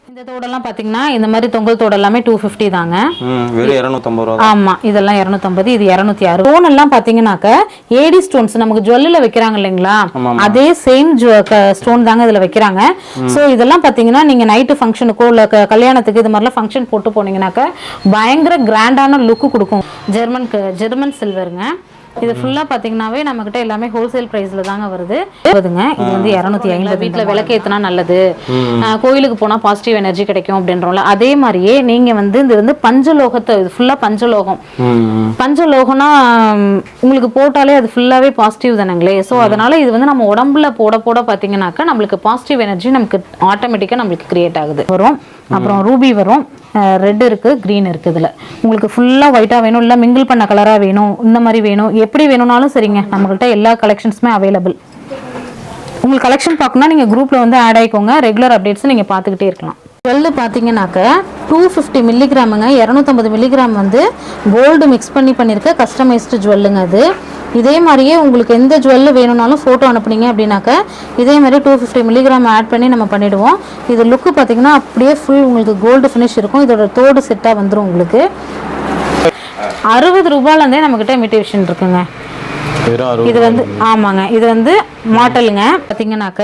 இந்த தோடெல்லாம் பார்த்தீங்கன்னா இந்த மாதிரி தொங்கல் தோடு எல்லாமே 250 தாங்க. வெறும் 250 ரூபா. ஆமா, இதெல்லாம் 250, இது 260. ஸ்டோன் எல்லாம் பார்த்தீங்கன்னாக்க ஏடி ஸ்டோன்ஸ் நமக்கு ஜுவல்லில் வைக்கிறாங்க இல்லைங்களா, அதே சேம் ஸ்டோன் தாங்க இதுல வைக்கிறாங்க. ஸோ இதெல்லாம் பார்த்தீங்கன்னா நீங்க நைட்டு ஃபங்க்ஷனுக்கோ இல்லை கல்யாணத்துக்கு இது மாதிரிலாம் ஃபங்க்ஷன் போட்டு போனீங்கன்னாக்க பயங்கர கிராண்டான லுக்கு கொடுக்கும். ஜெர்மன் சில்வருங்க. இது ஃபுல்லா பாத்தீங்கன்னாவே நம்ம கிட்ட எல்லாமே ஹோல்சேல் பிரைஸ்ல தாங்க வருது. இது வந்து 250. வீட்டுல விளக்கேத்தினா நல்லது, கோயிலுக்கு போனா பாசிட்டிவ் எனர்ஜி கிடைக்கும் அப்படின்றோம்ல, அதே மாதிரியே நீங்க வந்து இது வந்து பஞ்சலோகத்தை, இது ஃபுல்லா பஞ்சலோகம். பஞ்சலோகம்னா உங்களுக்கு போட்டாலே அது ஃபுல்லாவே பாசிட்டிவ் தானங்களே. ஸோ அதனால இது வந்து நம்ம உடம்புல போட போட பாத்தீங்கன்னாக்கா நம்மளுக்கு பாசிட்டிவ் எனர்ஜி நமக்கு ஆட்டோமேட்டிக்கா நம்மளுக்கு கிரியேட் ஆகுது வரும். அப்புறம் ரூபி வரும், ரெட் இருக்கு, கிரீன் இருக்கு. இதுல உங்களுக்கு ஃபுல்லா ஒயிட்டா வேணும், இல்ல மிங்கிள் பண்ண கலரா வேணும், இந்த மாதிரி வேணும், எப்படி வேணும்னாலும் சரிங்க, நம்மகிட்ட எல்லா கலெக்ஷன்ஸுமே அவைலபிள். உங்களுக்கு கலெக்ஷன் பார்க்கணும்னா நீங்க குரூப்ல வந்து ஆட் ஆயிக்கோங்க, ரெகுலர் அப்டேட்ஸ் நீங்க பார்த்துக்கிட்டே இருக்கலாம். ஜுவல் பார்த்தீங்கன்னாக்க 250 மில்லிகிராமுங்க, 250 மில்லிகிராம் வந்து கோல்டு மிக்ஸ் பண்ணியிருக்க கஸ்டமைஸ்டு ஜுவல்லுங்க அது. இதே மாதிரியே உங்களுக்கு எந்த ஜுவல் வேணும்னாலும் ஃபோட்டோ அனுப்புனீங்க அப்படின்னாக்க இதே மாதிரி 250 மில்லிகிராம் ஆட் பண்ணி நம்ம பண்ணிவிடுவோம். இது லுக்கு பார்த்தீங்கன்னா அப்படியே ஃபுல் உங்களுக்கு கோல்டு ஃபினிஷ் இருக்கும். இதோட தோடு செட்டாக வந்துடும் உங்களுக்கு. 60 ரூபாயிலேருந்தே நம்மக்கிட்ட இமிட்டேஷன் இருக்குங்க. இது வந்து ஆமாங்க, இது வந்து மாடலுங்க. பார்த்தீங்கன்னாக்க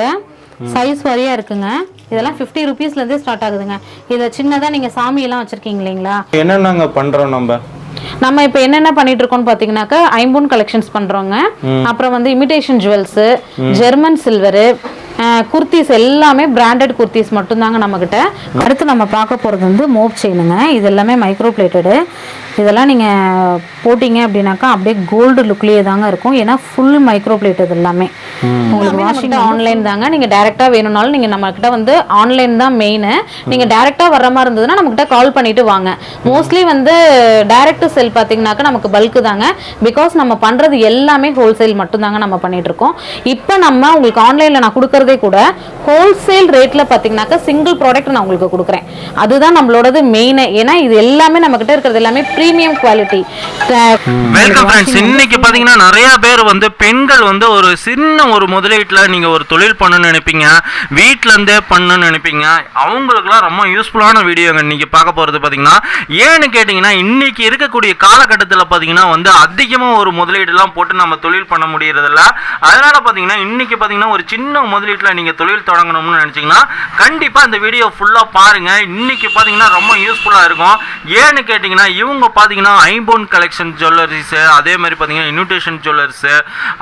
சைஸ் வரையா இருக்குங்க. இதெல்லாம் 50 ருபீஸ்ல இருந்தே ஸ்டார்ட் ஆகுதுங்க. இத சின்னதா நீங்க சாமி எல்லாம் வச்சிருக்கீங்க இல்லைங்களா, என்னென்னங்க பண்றோம் நம்ம இப்ப என்னென்ன பண்ணிட்டு இருக்கோம்னு பாத்தீங்கன்னாக்க ஐம்பொன் கலெக்ஷன்ஸ் பண்றோங்க. அப்புறம் வந்து imitation jewels, German silver, kurtis எல்லாமே பிராண்டட் குர்த்திஸ் மட்டும்தாங்க நம்ம கிட்ட. அடுத்து நம்ம பார்க்க போறது வந்து மோப் செயினுங்க. இது எல்லாமே மைக்ரோ பிளேட்டடு. இதெல்லாம் நீங்க போட்டீங்க அப்படின்னாக்கா அப்படியே கோல்டு லுக்லயே தாங்க இருக்கும். ஏன்னா ஃபுல் மைக்ரோ பிளேட் இது எல்லாமே. உங்களுக்கு வாஷிங் ஆன்லைன் தாங்க. நீங்க டைரக்டா வேணும்னாலும் நீங்க நம்ம கிட்ட வந்து ஆன்லைன் தான் மெயின். நீங்க டைரக்டா வர்ற மாதிரி இருந்ததுன்னா நம்ம கிட்ட கால் பண்ணிட்டு வாங்க. மோஸ்ட்லி வந்து டைரக்ட் செல் பாத்தீங்கன்னாக்கா நமக்கு பல்க் தாங்க. பிகாஸ் நம்ம பண்றது எல்லாமே ஹோல்சேல் மட்டும் தாங்க நம்ம பண்ணிட்டு இருக்கோம். இப்போ நம்ம உங்களுக்கு ஆன்லைன்ல நான் கொடுக்கறதே கூட ஹோல்சேல் ரேட்ல பாத்தீங்கன்னாக்கா சிங்கிள் ப்ராடக்ட் நான் உங்களுக்கு கொடுக்குறேன். அதுதான் நம்மளோடது மெயின். ஏன்னா இது எல்லாமே நம்ம கிட்ட இருக்கிறது எல்லாமே பிரீமியம் குவாலிட்டி. Welcome friends. இன்னைக்கு பாத்தீங்கன்னா நிறைய பேர் வந்து பெண்கள் வந்து ஒரு சின்ன ஒரு முதலீட்டுல நீங்க ஒரு தொழில் பண்ணணும்னு நினைப்பீங்க, வீட்ல இருந்தே பண்ணணும்னு நினைப்பீங்க. அவங்களுக்குலாம் ரொம்ப யூஸ்ஃபுல்லான வீடியோங்க இன்னைக்கு பார்க்க போறது. பாத்தீங்கன்னா ஏன்னு கேட்டீங்கன்னா இன்னைக்கு இருக்கக்கூடிய காலகட்டத்தில் பாத்தீங்கன்னா வந்து அதிகமா ஒரு முதலீடுலாம் போட்டு நம்ம தொழில் பண்ண முடியறதில்ல. அதனால பாத்தீங்கன்னா இன்னைக்கு பாத்தீங்கன்னா ஒரு சின்ன முதலீட்டுல நீங்க தொழில் தொடங்கணும்னு நினைச்சீங்கன்னா கண்டிப்பா இந்த வீடியோ ஃபுல்லா பாருங்க. இன்னைக்கு பாத்தீங்கன்னா ரொம்ப யூஸ்ஃபுல்லா இருக்கும். ஏன்னு கேட்டீங்கன்னா இவங்க பாத்தீங்கன்னா ஐம்பொன் கலெக்ஷன் ஜுவல்லரிஸ், அதே மாதிரி பாத்தீங்கன்னா இன்விடேஷன் ஜுவல்லர்ஸ்,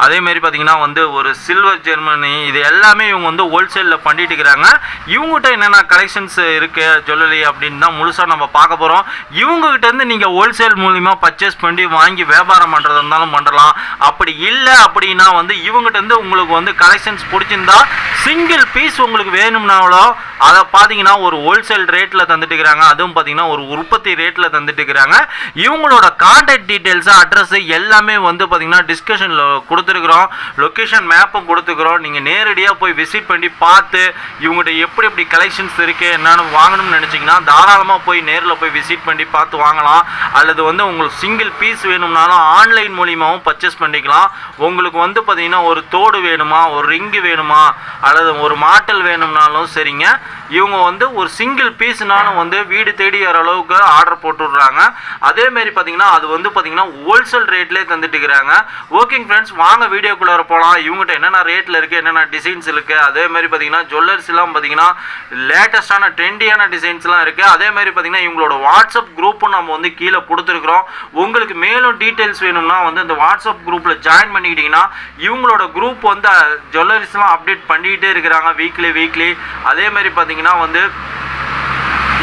அதே மாதிரி பாத்தீங்கன்னா வந்து ஒரு சில்வர் ஜெர்மனி, இது எல்லாமே இவங்க வந்து ஹோல்சேல்ல பண்ணிட்டு இருக்காங்க. இவங்ககிட்ட என்னென்ன கலெக்ஷன்ஸ் இருக்கு ஜுவல்லரி அப்படின்னு தான் முழுசா நம்ம பார்க்க போறோம். இவங்க கிட்ட இருந்து நீங்க ஹோல்சேல் மூலமா பர்ச்சேஸ் பண்ணி வாங்கி வியாபாரம் பண்றதா இருந்தாலும் பண்ணலாம். அப்படி இல்லை அப்படின்னா வந்து இவங்ககிட்ட இருந்து உங்களுக்கு வந்து கலெக்ஷன்ஸ் பிடிச்சிருந்தா சிங்கிள் பீஸ் உங்களுக்கு வேணும்னாலோ அதை பார்த்தீங்கன்னா ஒரு ஹோல்சேல் ரேட்டில் தந்துட்டு இருக்கிறாங்க. அதுவும் பார்த்தீங்கன்னா ஒரு உற்பத்தி ரேட்டில் தந்துட்டு இருக்கிறாங்க. இவங்களோட கான்டாக்ட் டீட்டெயில்ஸ், அட்ரஸ் எல்லாமே வந்து பார்த்தீங்கன்னா டிஸ்கஷனில் கொடுத்துருக்குறோம். லொக்கேஷன் மேப்பும் கொடுத்துக்கிறோம். நீங்கள் நேரடியாக போய் விசிட் பண்ணி பார்த்து இவங்ககிட்ட எப்படி எப்படி கலெக்ஷன்ஸ் இருக்குது என்னென்னு வாங்கணும்னு நினச்சிங்கன்னா தாராளமாக போய் நேரில் போய் விசிட் பண்ணி பார்த்து வாங்கலாம். அல்லது வந்து உங்களுக்கு சிங்கிள் பீஸ் வேணும்னாலும் ஆன்லைன் மூலியமாகவும் பர்ச்சேஸ் பண்ணிக்கலாம். உங்களுக்கு வந்து பார்த்தீங்கன்னா ஒரு தோடு வேணுமா, ஒரு ரிங்கு வேணுமா, அல்லது ஒரு மாட்டல் வேணும்னாலும் சரிங்க, இவங்க வந்து ஒரு சிங்கிள் பீஸ்னாலும் வந்து வீடு தேடி வர அளவுக்கு ஆர்டர் போட்டு விடுறாங்க. அதே மாதிரி பார்த்தீங்கன்னா அது வந்து பார்த்தீங்கன்னா ஹோல்சேல் ரேட்லேயே தந்துட்டு இருக்கிறாங்க. ஓகேங்க ஃப்ரெண்ட்ஸ், வாங்க வீடியோக்குள்ளே போகலாம். இவங்ககிட்ட என்னென்ன ரேட்டில் இருக்குது, என்னென்ன டிசைன்ஸ் இருக்குது, அதே மாதிரி பார்த்தீங்கன்னா ஜுவல்லர்ஸ்லாம் பார்த்தீங்கன்னா லேட்டஸ்டான ட்ரெண்டியான டிசைன்ஸ்லாம் இருக்குது. அதே மாதிரி பார்த்தீங்கன்னா இவங்களோட வாட்ஸ்அப் குரூப்பும் நம்ம வந்து கீழே கொடுத்துருக்குறோம். உங்களுக்கு மேலும் டீட்டெயில்ஸ் வேணும்னா வந்து இந்த வாட்ஸ்அப் குரூப்பில் ஜாயின் பண்ணிக்கிட்டிங்கன்னா இவங்களோட குரூப் வந்து ஜுவல்லரிஸ்லாம் அப்டேட் பண்ணிக்கிட்டே இருக்கிறாங்க வீக்லி. அதே மாதிரி பார்த்தீங்கன்னா வந்து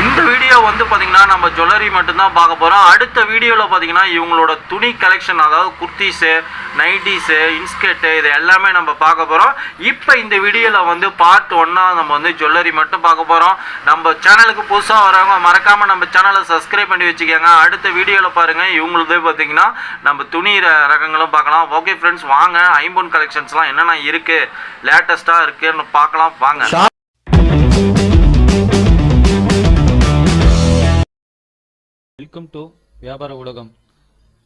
இந்த வீடியோ வந்து பார்த்தீங்கன்னா நம்ம ஜுவல்லரி மட்டும்தான் பார்க்க போகிறோம். அடுத்த வீடியோவில் பார்த்தீங்கன்னா இவங்களோட துணி கலெக்ஷன், அதாவது குர்த்திஸு, நைட்டிஸு, இன்ஸ்கர்ட்டு, இது எல்லாமே நம்ம பார்க்க போகிறோம். இப்போ இந்த வீடியோவில் வந்து பார்ட் 1 நம்ம வந்து ஜுவல்லரி மட்டும் பார்க்க போகிறோம். நம்ம சேனலுக்கு புதுசாக வரவங்க மறக்காமல் நம்ம சேனலை சப்ஸ்கிரைப் பண்ணி வச்சுக்கோங்க. அடுத்த வீடியோவில் பாருங்கள் இவங்களதே பார்த்தீங்கன்னா நம்ம துணி ரகங்களும் பார்க்கலாம். ஓகே ஃப்ரெண்ட்ஸ், வாங்க ஐம்பொன் கலெக்ஷன்ஸ்லாம் என்னென்ன இருக்குது, லேட்டஸ்ட்டாக இருக்குன்னு பார்க்கலாம் வாங்க. வெல்கம் டு வியாபார உலகம்.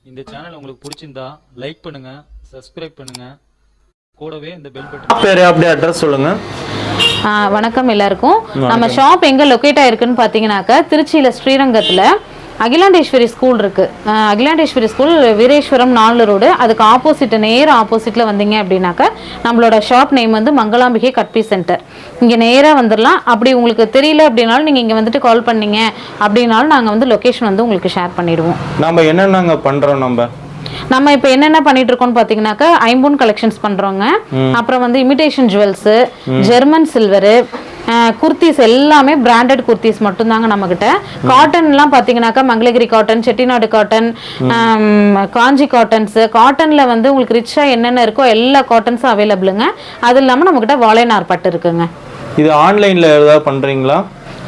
இந்த சேனல் உங்களுக்கு பிடிச்சிருந்தா லைக் பண்ணுங்க, சப்ஸ்கிரைப் பண்ணுங்க. கூடவே இந்த பெல் பட்டன் பேர் அப்படியே அட்ரஸ் சொல்லுங்க. வணக்கம் எல்லாருக்கும். நம்ம ஷாப் எங்க லொக்கேட் ஆயிருக்குன்னு பாத்தீங்கன்னாக்கா திருச்சியில ஸ்ரீரங்கத்துல அகிலாண்டேஸ்வரி ஸ்கூல் இருக்கு. அகிலாண்டேஸ்வரி ஸ்கூல் வீரேஸ்வரம் 4 ரோடு, அதுக்கு ஆப்போசிட் நேர் ஆப்போசிட்ல வந்தீங்க அப்படின்னாக்கா நம்மளோட ஷாப் நேம் வந்து மங்களாம்பிகை கட்பி சென்டர். இங்க நேரா வந்துடலாம். அப்படி உங்களுக்கு தெரியல அப்படின்னாலும் நீங்க இங்க வந்துட்டு கால் பண்ணீங்க அப்படின்னாலும் நாங்க வந்து லொகேஷன் வந்து உங்களுக்கு ஷேர் பண்ணிடுவோம். நம்ம என்னென்னங்க பண்றோம்? நம்ம இப்போ என்னென்ன பண்ணிட்டு இருக்கோம்னு பாத்தீங்கன்னாக்கா ஐம்பொன் கலெக்ஷன்ஸ் பண்றோங்க. அப்புறம் வந்து imitation jewels, German silver, kurtis எல்லாமே பிராண்டட் குர்த்திஸ் மட்டும்தாங்க நம்ம கிட்ட. காட்டன்லாம் பாத்தீங்கன்னாக்கா மங்களகிரி காட்டன், செட்டிநாடு காட்டன், காஞ்சி காட்டன்ஸ். காட்டன்ல வந்து உங்களுக்கு ரிச்சா என்னென்ன இருக்கோ எல்லா காட்டன்ஸும் அவைலபிளுங்க. அது இல்லாம நம்ம கிட்ட வாழைநார் பட்டு இருக்குங்க. இது ஆன்லைன்ல ஏதாவது பண்றீங்களா?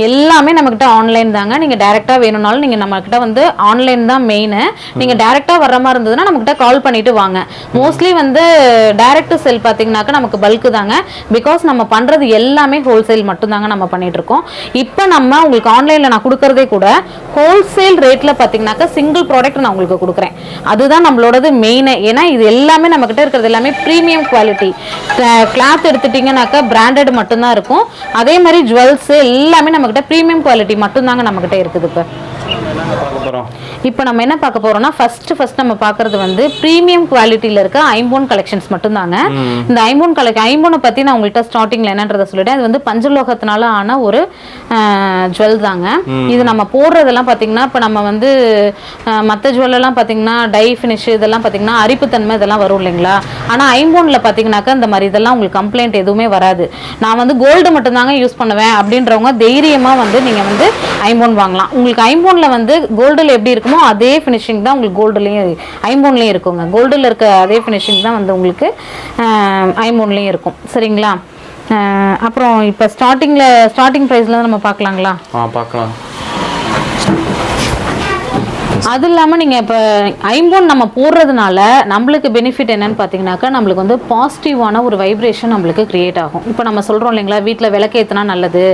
எல்லாமே நம்மக்கிட்ட ஆன்லைன் தாங்க. நீங்கள் டேரெக்டாக வேணும்னாலும் நீங்கள் நம்மக்கிட்ட வந்து ஆன்லைன் தான் மெயின். நீங்கள் டேரெக்டாக வர்ற மாதிரி இருந்ததுன்னா நம்மக்கிட்ட கால் பண்ணிட்டு வாங்க. மோஸ்ட்லி வந்து டைரக்ட் செல் பார்த்தீங்கன்னாக்கா நமக்கு பல்க்கு தாங்க. பிகாஸ் நம்ம பண்ணுறது எல்லாமே ஹோல்சேல் மட்டும்தாங்க நம்ம பண்ணிட்டு இருக்கோம். இப்போ நம்ம உங்களுக்கு ஆன்லைனில் நான் கொடுக்கறதே கூட ஹோல்சேல் ரேட்டில் பார்த்தீங்கன்னாக்கா சிங்கிள் ப்ராடக்ட் நான் உங்களுக்கு கொடுக்குறேன். அதுதான் நம்மளோடது மெயின். ஏன்னா இது எல்லாமே நம்மக்கிட்ட இருக்கிறது எல்லாமே ப்ரீமியம் குவாலிட்டி. கிளாத் எடுத்துட்டிங்கன்னாக்கா பிராண்டட் மட்டும்தான் இருக்கும். அதே மாதிரி ஜுவல்ஸ் எல்லாமே நம்மகிட்ட பிரீமியம் குவாலிட்டி மட்டும் தாங்க நம்மகிட்ட இருக்குது. இப்போ நம்ம என்ன பார்க்க போறோம்னா ஃபர்ஸ்ட் நம்ம பார்க்கறது வந்து பிரீமியம் குவாலிட்டியில இருக்க ஐம்பொன் கலெக்ஷன்ஸ் மட்டும் தாங்க. இந்த ஐம்பொனை பத்தி நான் உங்கள்கிட்ட ஸ்டார்டிங்ல என்னன்றதை சொல்லிட்டேன். இது வந்து பஞ்சலோகத்தினால ஆன ஒரு ஜுவல் தாங்க. இது நம்ம போடுறதெல்லாம் பாத்தீங்கன்னா இப்போ நம்ம வந்து மற்ற ஜுவல் எல்லாம் பாத்தீங்கன்னா டை ஃபினிஷ் இதெல்லாம் பாத்தீங்கன்னா அரிப்புத்தன்மை இதெல்லாம் வரும் இல்லைங்களா? ஆனா ஐம்பொன்ல பாத்தீங்கன்னாக்கா இந்த மாதிரி இதெல்லாம் உங்களுக்கு கம்ப்ளைண்ட் எதுவுமே வராது. நான் வந்து கோல்டு மட்டும் தாங்க யூஸ் பண்ணுவேன் அப்படின்றவங்க தைரியமா வந்து நீங்க வந்து ஐம்பொன் வாங்கலாம். உங்களுக்கு ஐம்பொன்ல வந்து கோல்டுல எப்படி இருக்குமோ அதே ஃபினிஷிங் தான் உங்களுக்கு கோல்டுலயும் ஐம்பொன்லயும் இருக்குங்க. கோல்டுல இருக்க அதே ஃபினிஷிங் தான் வந்து உங்களுக்கு ஐம்பொன்லயும் இருக்கும். சரிங்களா? அப்புறம் இப்போ ஸ்டார்டிங் ப்ரைஸ்ல நம்ம பார்க்கலாங்களா? பார்க்கலாம். அது இல்லாமல் நீங்கள் இப்போ ஐம்பொன் நம்ம போடுறதுனால நம்மளுக்கு பெனிஃபிட் என்னன்னு பார்த்தீங்கன்னாக்கா நம்மளுக்கு வந்து பாசிட்டிவான ஒரு வைப்ரேஷன் நம்மளுக்கு கிரியேட் ஆகும். இப்போ நம்ம சொல்கிறோம் இல்லைங்களா, வீட்டில் விளக்கேற்றினா நல்லது,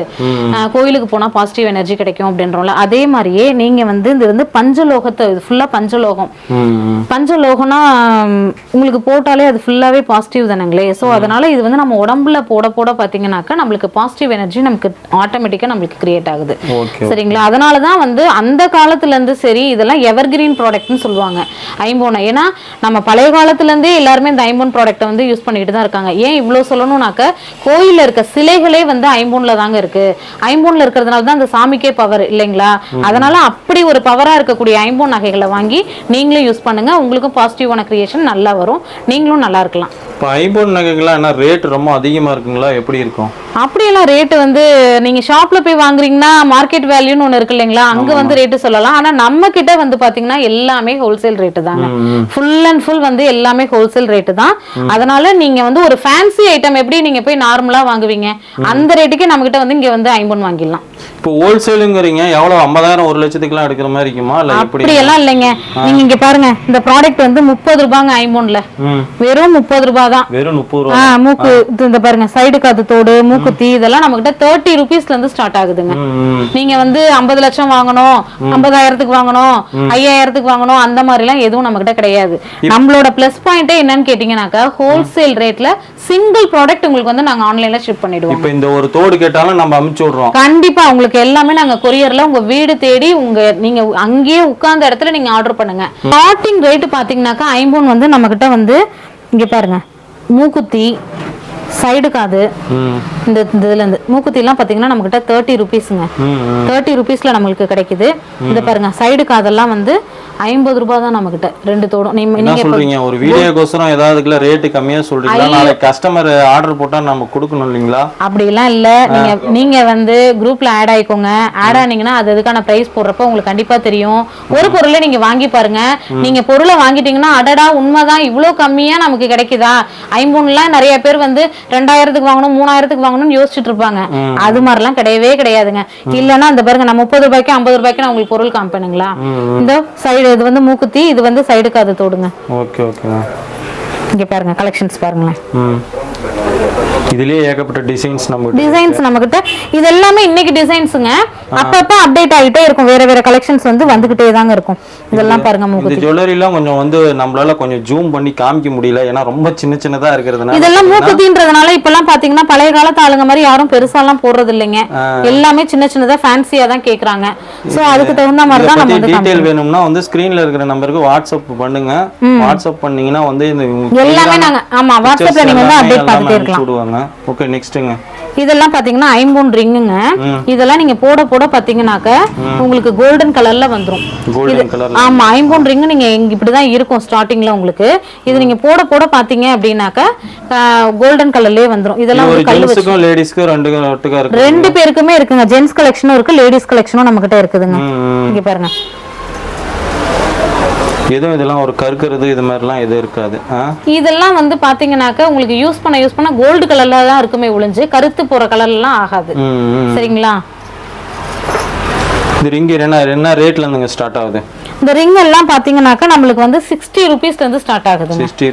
கோயிலுக்கு போனால் பாசிட்டிவ் எனர்ஜி கிடைக்கும் அப்படின்றோம்ல, அதே மாதிரியே நீங்கள் வந்து இது வந்து பஞ்சலோகத்தை இது ஃபுல்லாக பஞ்சலோகம். பஞ்சலோகம்னா உங்களுக்கு போட்டாலே அது ஃபுல்லாகவே பாசிட்டிவ் தானங்களே. ஸோ அதனால இது வந்து நம்ம உடம்புல போட பார்த்தீங்கன்னாக்கா நம்மளுக்கு பாசிட்டிவ் எனர்ஜி நமக்கு ஆட்டோமேட்டிக்காக நம்மளுக்கு கிரியேட் ஆகுது. சரிங்களா? அதனால தான் வந்து அந்த காலத்துலேருந்து சரி இதெல்லாம் எவர்கிரீன் ப்ராடக்ட்னு சொல்லுவாங்க ஐம்பொனை. ஏன்னா நம்ம பழைய காலத்துலேருந்தே எல்லாருமே இந்த ஐம்பொன் ப்ராடக்ட்டை வந்து யூஸ் பண்ணிட்டு தான் இருக்காங்க. ஏன் இவ்வளோ சொல்லணும்னாக்க கோயிலில் இருக்க சிலைகளே வந்து ஐம்பொன்ல தாங்க இருக்கு. ஐம்பொன்ல இருக்கிறதுனால தான் அந்த சாமிக்கே பவர் இல்லைங்களா? அதனால அப்படி ஒரு பவரா இருக்கக்கூடிய ஐம்பொன் நகைகளை வாங்கி நீங்களும் யூஸ் பண்ணுங்க. உங்களுக்கும் பாசிட்டிவான கிரியேஷன் நல்லா வரும், நீங்களும் நல்லா இருக்கலாம். இப்போ ஐம்பொன் நகைகள்லாம் என்ன ரேட் ரொம்ப அதிகமாக இருக்குங்களா? எப்படி இருக்கும்? அப்படியெல்லாம் ரேட்டு வந்து நீங்கள் ஷாப்பில் போய் வாங்குறீங்கன்னா மார்க்கெட் வேல்யூன்னு ஒன்று இருக்கு இல்லைங்களா, அங்கே வந்து ரேட்டு சொல்லலாம். ஆனால் நம்ம கிட்ட வந்து பார்த்தீங்கன்னா எல்லாமே ஹோல்சேல் ரேட்டு தாங்க. ஃபுல் அண்ட் ஃபுல் வந்து எல்லாமே ஹோல்சேல் ரேட்டு தான். அதனால நீங்கள் வந்து ஒரு ஃபேன்சி ஐட்டம் எப்படி நீங்கள் போய் நார்மலாக வாங்குவீங்க அந்த ரேட்டுக்கே நம்மகிட்ட வந்து இங்கே வந்து ஐம்பொன் வாங்கிடலாம். இப்போ ஹோல்சேலுங்கிறீங்க எவ்வளோ 50,000 1 லட்சத்துக்குலாம் எடுக்கிற மாதிரி இருக்குமா? இல்லை அப்படி எல்லாம் இல்லைங்க. நீங்க இங்க பாருங்க, இந்த ப்ராடக்ட் வந்து 30 ரூபாங்க ஐம்பொன்ல. வெறும் 30 ரூபாய் தான். வெறும் 30 ரூபாய். மூக்கு இந்த பாருங்க சைடு காது தோடு, மூக்குத்தி இதெல்லாம் நம்ம கிட்ட 30 ரூபீஸ்ல இருந்து ஸ்டார்ட் ஆகுதுங்க. நீங்க வந்து 50 லட்சம் வாங்கணும், 50,000க்கு வாங்கணும், 5,000க்கு வாங்கணும் அந்த மாதிரி எல்லாம் எதுவும் நம்ம கிட்ட கிடையாது. நம்மளோட பிளஸ் பாயிண்டே என்னன்னு கேட்டீங்கன்னாக்கா ஹோல்சேல் ரேட்ல சிங்கிள் ப்ராடக்ட் உங்களுக்கு வந்து நாங்க ஆன்லைன்ல ஷிப் பண்ணிடுவோம். இப்போ இந்த ஒரு தோடு கேட்டாலும் நம்ம அனுப்பிச்சு விடுறோம். கண்டிப்பா உங்களுக்கு எல்லாமே நாங்க கொரியர்ல உங்க வீடு தேடி நீங்க அங்கேயே உட்கார்ந்த இடத்துல நீங்க ஆர்டர் பண்ணுங்க. ஸ்டார்டிங் ரேட் பாத்தீங்கன்னாக்கா ஐம்பொன் வந்து நம்ம கிட்ட வந்து இங்க பாருங்க மூக்குத்தி, சைடு காது, இந்த இதுல இருந்து மூக்குத்தி எல்லாம் பாத்தீங்கன்னா நம்ம கிட்ட 30 ரூபீஸ்ங்க. 30 ரூபீஸ்ல நம்மளுக்கு கிடைக்குது. இந்த பாருங்க சைடு காதெல்லாம் வந்து 50 ரூபாய் தான் நம்ம கிட்ட ரெண்டு தோடும். நீங்க சொல்றீங்க ஒரு வீடியோக்கோசரம் ஏதாவதுக்குள்ள ரேட் கம்மியா சொல்றீங்களா? நாளைக்கு கஸ்டமர் ஆர்டர் போட்டா நம்ம கொடுக்கணும் இல்லீங்களா? அப்படி எல்லாம் இல்ல. நீங்க வந்து குரூப்ல ஆட் ஆயிக்கோங்க. ஆட் ஆனீங்கன்னா அதுக்கான பிரைஸ் போடுறப்ப உங்களுக்கு கண்டிப்பா தெரியும். ஒரு பொருளை நீங்க வாங்கி பாருங்க. நீங்க பொருளை வாங்கிட்டீங்கன்னா அடடா உண்மைதான் இவ்வளவு கம்மியா நமக்கு கிடைக்குதா? ஐம்பொன்லாம் நிறைய பேர் வந்து 2000க்கு வாங்கணும் 3000க்கு வாங்கணும்னு யோசிச்சுட்டு இருப்பாங்க. அது மாதிரிலாம் கிடையவே கிடையாதுங்க. இல்லன்னா அந்த பாருங்க நான் 30 ரூபாய்க்கு 50 ரூபாய்க்கு நான் உங்களுக்கு பொருள் காமிப்பேனுங்களா? இந்த சைடு இது வந்து மூக்குத்தி, இது வந்து சைடு காது தோடுங்க. Okay okay. இங்க பாருங்க கலெக்ஷன்ஸ் பாருங்களேன். இதுலயே ஏகப்பட்ட டிசைன்ஸ் நம்மகிட்ட இது எல்லாமே இன்னைக்கு டிசைன்ஸ்ங்க. அப்பப்ப அப்டேட் ஆகிட்டே இருக்கும், வேற வேற கலெக்ஷன்ஸ் வந்து வந்துகிட்டே தாங்க இருக்கும். இதெல்லாம் பாருங்க இந்த ஜுவல்லரி எல்லாம் கொஞ்சம் வந்து நம்மளால கொஞ்சம் ஜூம் பண்ணி காமிக்க முடியல, ஏன்னா ரொம்ப சின்ன சின்னதா இருக்கிறதுனால. இதெல்லாம் மூக்குத்தின்றதுனால இப்பெல்லாம் பாத்தீங்கன்னா பழைய காலத்து ஆளுங்க மாதிரி யாரும் பெருசா எல்லாம் போடுறது இல்லைங்க. எல்லாமே சின்ன சின்னதா ஃபேன்சியா தான் கேக்குறாங்க. சோ அதுக்கு தகுந்த மாதிரி தான் நம்ம வந்து டீடைல் வேணும்னா வந்து ஸ்கிரீன்ல இருக்கிற நம்பருக்கு வாட்ஸ்அப் பண்ணுங்க. வாட்ஸ்அப் பண்ணீங்கன்னா வந்து இந்த எல்லாமே நாங்க வாட்ஸ்அப்ல நீங்க வந்து அப்டேட் பண்ணிட்டே இருக்கலாம். ஓகே, நெக்ஸ்ட்ங்க. இதெல்லாம் பாத்தீங்கன்னா ஐம்பொன் ரிங்குங்க. இதெல்லாம் நீங்க போட போட பாத்தீங்கன்னாக்க உங்களுக்கு கோல்டன் கலர்ல வந்துரும். ஆமா, ஐம்பொன் ரிங் நீங்க இப்படிதான் இருக்கும் ஸ்டார்டிங்ல உங்களுக்கு. இது நீங்க போட போட பாத்தீங்க அப்படின்னாக்க கோல்டன் கலர்லயே வந்துரும். இதெல்லாம் ஒரு கல்லு லேடிஸ்க்கு ரெண்டு பேருக்குமே இருக்குங்க. ஜென்ஸ் கலெக்ஷனும் இருக்கு, லேடிஸ் கலெக்ஷனும் நம்ம கிட்ட இருக்குதுங்க. இங்க பாருங்க, எதுவும் இதெல்லாம் ஒரு கருக்கிறது இது மாதிரிலாம் எதுவும் இருக்காது. இதெல்லாம் வந்து பாத்தீங்கன்னாக்க உங்களுக்கு யூஸ் பண்ண கோல்டு கலர்ல தான் இருக்குமே ஒளிஞ்சு கருத்து போற கலர்லாம் ஆகாது. சரிங்களா? இந்த ரிங் என்ன ரேட்ல இருந்துங்க ஸ்டார்ட் ஆகுது? இந்த ரிங் எல்லாம் பாத்தீங்கன்னாக்க நம்மளுக்கு வந்து 60 ரூபீஸ்ல இருந்து ஸ்டார்ட் ஆகுது. 60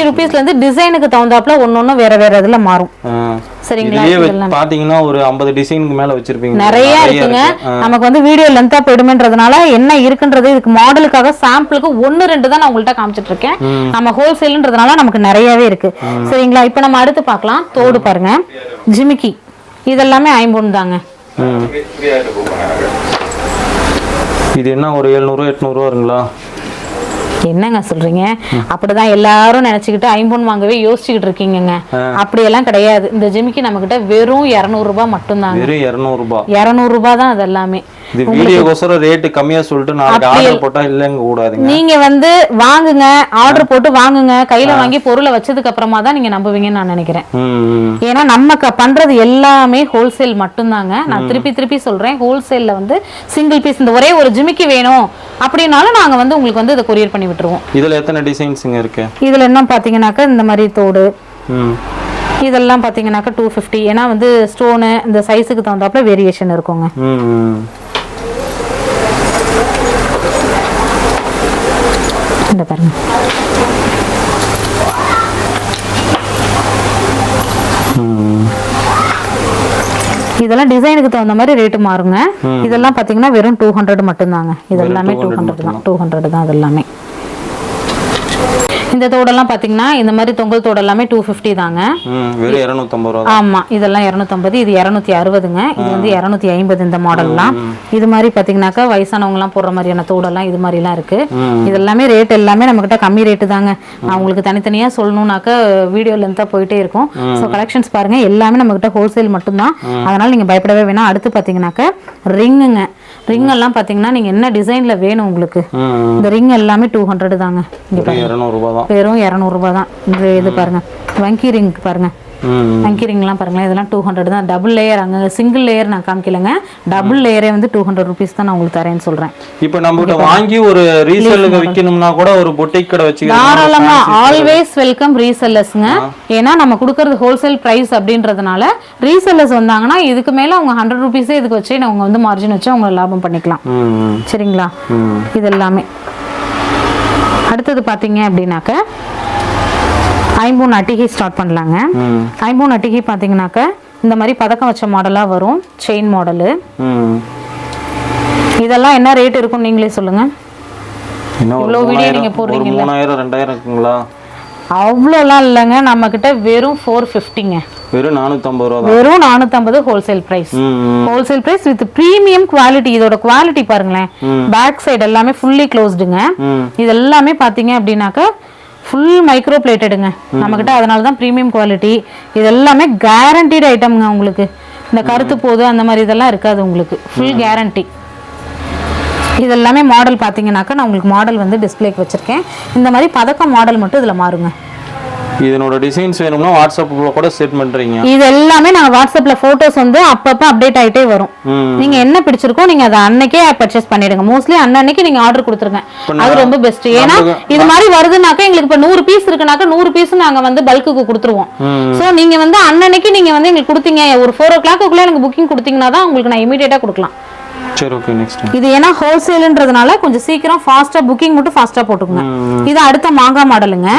ரூபீஸ்ல இருந்து டிசைனுக்கு தகுந்தாப்புல ஒன்னொன்னு வேற வேற இதுல மாறும். சரிங்களா? பாத்தீங்கன்னா ஒரு 50 டிசைனுக்கு மேல வச்சிருப்பீங்க. நிறைய இருக்குங்க. நமக்கு வந்து வீடியோ லென்த்தா போயிடுமேன்றதுனால என்ன இருக்குன்றது இதுக்கு மாடலுக்காக சாம்பிளுக்கு 1-2 தான் நான் உங்கள்ட்ட காமிச்சிட்டு இருக்கேன். நம்ம ஹோல்சேல்ன்றதுனால நமக்கு நிறையவே இருக்கு. சரிங்களா? இப்போ நம்ம அடுத்து பார்க்கலாம். தோடு பாருங்க, ஜிமிக்கி, இதெல்லாமே ஐம்பொன் தாங்க. இது என்ன ஒரு 700-800 வருங்களா? என்னங்க சொல்றீங்க? அப்படிதான் எல்லாரும் நினைச்சுக்கிட்டு ஐம்பொன் வாங்கவே யோசிச்சுக்கிட்டு இருக்கீங்க. அப்படியெல்லாம் கிடையாது. இந்த ஜிமிக்கி நம்ம கிட்ட வெறும் 200 ரூபாய் மட்டும் தாங்க. வெறும் 200 ரூபாய். 200 ரூபாய் தான் அது எல்லாமே. இது வீடியோக்கோசரம் ரேட் கம்மியா சொல்லிட்டு நாளைக்கு ஆர்டர் போட்டா இல்லங்க கூடாதுங்க. நீங்க வந்து வாங்குங்க, ஆர்டர் போட்டு வாங்குங்க. கையில வாங்கி பொருளை வச்சதுக்கு அப்புறமா தான் நீங்க நம்புவீங்கன்னு நான் நினைக்கிறேன். ஏன்னா நம்ம பண்றது எல்லாமே ஹோல்சேல் மட்டும்தாங்க. நான் திருப்பி சொல்றேன், ஹோல்சேல்ல வந்து சிங்கிள் பீஸ் இந்த ஒரே ஒரு ஜிமிக்கி வேணும் அப்படின்னாலும் நாங்க வந்து உங்களுக்கு வந்து இதை கொரியர் பண்ணி விட்டுருவோம். இதுல எத்தனை டிசைன்ஸ்ங்க இருக்கு? இதுல என்ன பாத்தீங்கன்னாக்க இந்த மாதிரி தோடு இதெல்லாம் பாத்தீங்கன்னாக்க 250. ஏன்னா வந்து ஸ்டோனு இந்த சைஸுக்கு தகுந்தாப்புல வேரியேஷன் இருக்குங்க. இந்த பாருங்க, இதெல்லாம் டிசைனுக்கு தகுந்த மாதிரி ரேட்டு மாறுங்க. இதெல்லாம் பாத்தீங்கன்னா வெறும் 200 மட்டும்தாங்க. இதெல்லாமே 200 தான் இதெல்லாமே. இந்த தோடெல்லாம் பாத்தீங்கன்னா இந்த மாதிரி தொங்கல் தோடு எல்லாமே 250 தாங்க. வெறும் 250 ரூபாய். ஆமா, இதெல்லாம் 250. இது 260ங்க. இது வந்து 250 இந்த மாடல்லாம். இது மாதிரி பாத்தீங்கன்னாக்கா வயசானவங்க எல்லாம் போடுற மாதிரியான தோடெல்லாம் இது மாதிரி எல்லாம் இருக்கு. இதெல்லாமே ரேட் எல்லாமே நம்ம கிட்ட கம்மி ரேட்டு தாங்க. நான் உங்களுக்கு தனித்தனியா சொல்லணும்னாக்கா வீடியோ லென்த்தா போயிட்டே இருக்கும். ஸோ கலெக்ஷன்ஸ் பாருங்க, எல்லாமே நம்ம கிட்ட ஹோல்சேல் மட்டும்தான். அதனால நீங்க பயப்படவே வேணாம். அடுத்து பாத்தீங்கன்னாக்கா ரிங்குங்க. ரிங் எல்லாம் பாத்தீங்கன்னா நீங்க என்ன டிசைன்ல வேணும் உங்களுக்கு, இந்த ரிங் எல்லாமே 200 தாங்க. வெறும் 200 ரூபாய் தான். இது பாருங்க, வங்கி ரிங் பாருங்க, வங்கி ரிங்லாம் பாருங்களேன், இதெல்லாம் 200 தான். டபுள் லேயர், அங்க சிங்கிள் லேயர் நான் காமிக்கலங்க. டபுள் லேயரே வந்து 200 ரூபீஸ் தான் நான் உங்களுக்கு தரேன்னு சொல்றேன். இப்போ நம்ம வாங்கி ஒரு ரீசேலுக்கு விக்கணும்னா கூட ஒரு பொட்டிக் கடை வச்சுக்கலாம். தாராளமா, ஆல்வேஸ் வெல்கம் ரீசெல்லர்ஸ்ங்க. ஏன்னா நம்ம கொடுக்கறது ஹோல்சேல் பிரைஸ் அப்படின்றதுனால ரீசெல்லர்ஸ் வந்தாங்கன்னா இதுக்கு மேல அவங்க 100 ரூபீஸே இதுக்கு வச்சு அவங்க வந்து மார்ஜின் வச்சு அவங்க லாபம் பண்ணிக்கலாம். சரிங்களா? இது எல்லாமே. அடுத்தது பாத்தீங்க அப்படின்னாக்க ஐம்பொன் அட்டிகை ஸ்டார்ட் பண்ணலாங்க. ஐம்பொன் அட்டிகை பாத்தீங்கன்னாக்க இந்த மாதிரி பதக்கம் வச்ச மாடலா வரும், செயின் மாடலு. இதெல்லாம் என்ன ரேட் இருக்கும் நீங்களே சொல்லுங்க. இவ்வளவு வீடியோ நீங்க போடுறீங்கல்ல, 3000 2000 இருக்குங்களா? அவ்வளோலாம் இல்லைங்க. நம்ம கிட்ட வெறும் 450ங்க. வெறும் 450 ரூபா. வெறும் 450 wholesale price. Wholesale price with premium quality. இதோட குவாலிட்டி பாருங்களேன், பேக் சைடு எல்லாமே ஃபுல்லி க்ளோஸ்டுங்க. இது எல்லாமே பாத்தீங்க அப்படின்னாக்க ஃபுல் மைக்ரோ பிளேட்டடுங்க நம்ம கிட்ட. அதனால தான் பிரீமியம் குவாலிட்டி. இது எல்லாமே கேரண்டீட் ஐட்டம்ங்க. உங்களுக்கு இந்த கருத்து போது அந்த மாதிரி இதெல்லாம் இருக்காது உங்களுக்கு, ஃபுல் கேரண்டி. இதெல்லாமே மாடல் பாத்தீங்கன்னாக்க நான் உங்களுக்கு மாடல் வந்து டிஸ்பிளேக்கு வச்சிருக்கேன். இந்த மாதிரி பதக்கம் மாடல் மட்டும் இதுல மாறுங்க. இதனோட டிசைன்ஸ் வேணும்னா வாட்ஸ்அப்ல கூட செட் பண்றீங்க. இது எல்லாமே நான் வாட்ஸ்அப்ல போட்டோஸ் வந்து அப்பப்ப அப்டேட் ஆயிட்டே வரும். நீங்க என்ன பிடிச்சிருக்கோ நீங்க அதை அன்னைக்கே பர்ச்சேஸ் பண்ணிடுங்க. மோஸ்ட்லி அன்னைக்கு நீங்க ஆர்டர் கொடுத்துருங்க, அது ரொம்ப பெஸ்ட். ஏன்னா இது மாதிரி வருதுனாக்கா எங்களுக்கு இப்ப 100 பீஸ் இருக்குனாக்கா 100 பீஸ் நாங்க வந்து பல்க்குக்கு கொடுத்துருவோம். சோ நீங்க வந்து அன்னைக்கு நீங்க வந்து எங்களுக்கு கொடுத்தீங்க ஒரு 4 o'clock எனக்கு புக்கிங் கொடுத்தீங்கன்னா தான் உங்களுக்கு நான் இமீடியட்டா கொடுக்கலாம். சரி ஓகே நெக்ஸ்ட். இது ஏன்னா ஹோல்சேல்ன்றதுனால கொஞ்சம் சீக்கிரம் ஃபாஸ்டா புக்கிங் மட்டும் ஃபாஸ்டா போட்டுக்கோங்க. இது அடுத்த மாங்காய் மாடலுங்க.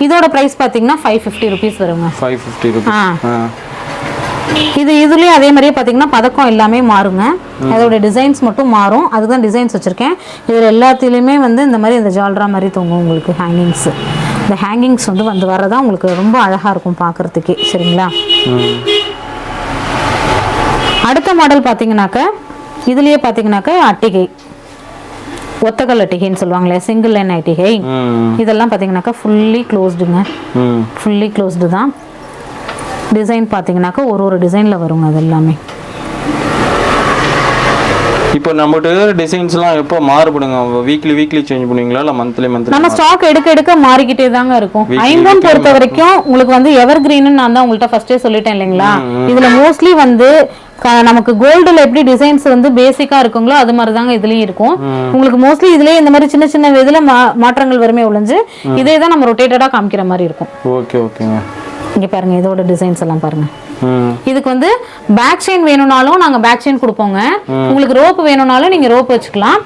இதோட பிரைஸ் பாத்தீங்கன்னா 550 rupees வருங்க. 550 rupees. இதுலயே அதே மாதிரியே பாத்தீங்கன்னா பதக்கம் எல்லாமே மாறுங்க. அதோட டிசைன்ஸ் மட்டும் மாறும். அதுதான் டிசைன்ஸ் வச்சிருக்கேன். இதுல எல்லாத்திலயுமே வந்து இந்த மாதிரி இந்த ஜால்ரா மாதிரி தொங்கும் உங்களுக்கு ஹேங்கிங்ஸ். இந்த ஹேங்கிங்ஸ் வந்து வரதான் உங்களுக்கு ரொம்ப அழகா இருக்கும் பார்க்கறதுக்கே. சரிங்களா? அடுத்த மாடல் பாத்தீங்கன்னாக்க இதுலயே பாத்தீங்கன்னாக்க அட்டிகை, ஒத்தக்கல் அட்டிகைன்னு சொல்லுவாங்களே, சிங்கிள் லைன் அட்டிகை. இதெல்லாம் பாத்தீங்கன்னாக்கா ஃபுல்லி க்ளோஸ்டுங்க. ஃபுல்லி க்ளோஸ்டு தான். டிசைன் பாத்தீங்கன்னாக்கா ஒரு டிசைன்ல வருங்க அது எல்லாமே. இப்போ நம்மகிட்ட டிசைன்ஸ்லாம் எப்போ மாறுபடுங்க? வீக்லி சேஞ்ச் பண்ணுவீங்களா இல்ல மந்த்லி? நம்ம ஸ்டாக் எடுக்க மாறிக்கிட்டே தாங்க இருக்கும். ஐம்பொன் பொறுத்த வரைக்கும் உங்களுக்கு வந்து எவர் கிரீன் நான் தான் உங்கள்ட்ட ஃபர்ஸ்டே சொல்லிட்டேன் இல்லைங்களா? இதுல மோஸ்ட்லி வந்து நமக்கு கோல்டுல எப்படி டிசைன்ஸ் வந்து பேசிக்கா இருக்குங்களோ அது மாதிரி தாங்க இதுலயும் இருக்கும். உங்களுக்கு மோஸ்ட்லி இதுலயே இந்த மாதிரி சின்ன சின்ன இதுல மாற்றங்கள் வருமே ஒழிஞ்சு இதே தான் நம்ம ரொட்டேட்டடா காமிக்கிற மாதிரி இருக்கும். ஓகே ஓகேங்க. இங்க பாருங்க இதோட டிசைன்ஸ் எல்லாம் பாருங்க. இதுக்கு வந்து பேக் செயின் வேணும்னாலும் நாங்க பேக் செயின் கொடுப்போங்க. உங்களுக்கு ரோப் வேணும்னாலும் நீங்க ரோப் வச்சுக்கலாம்.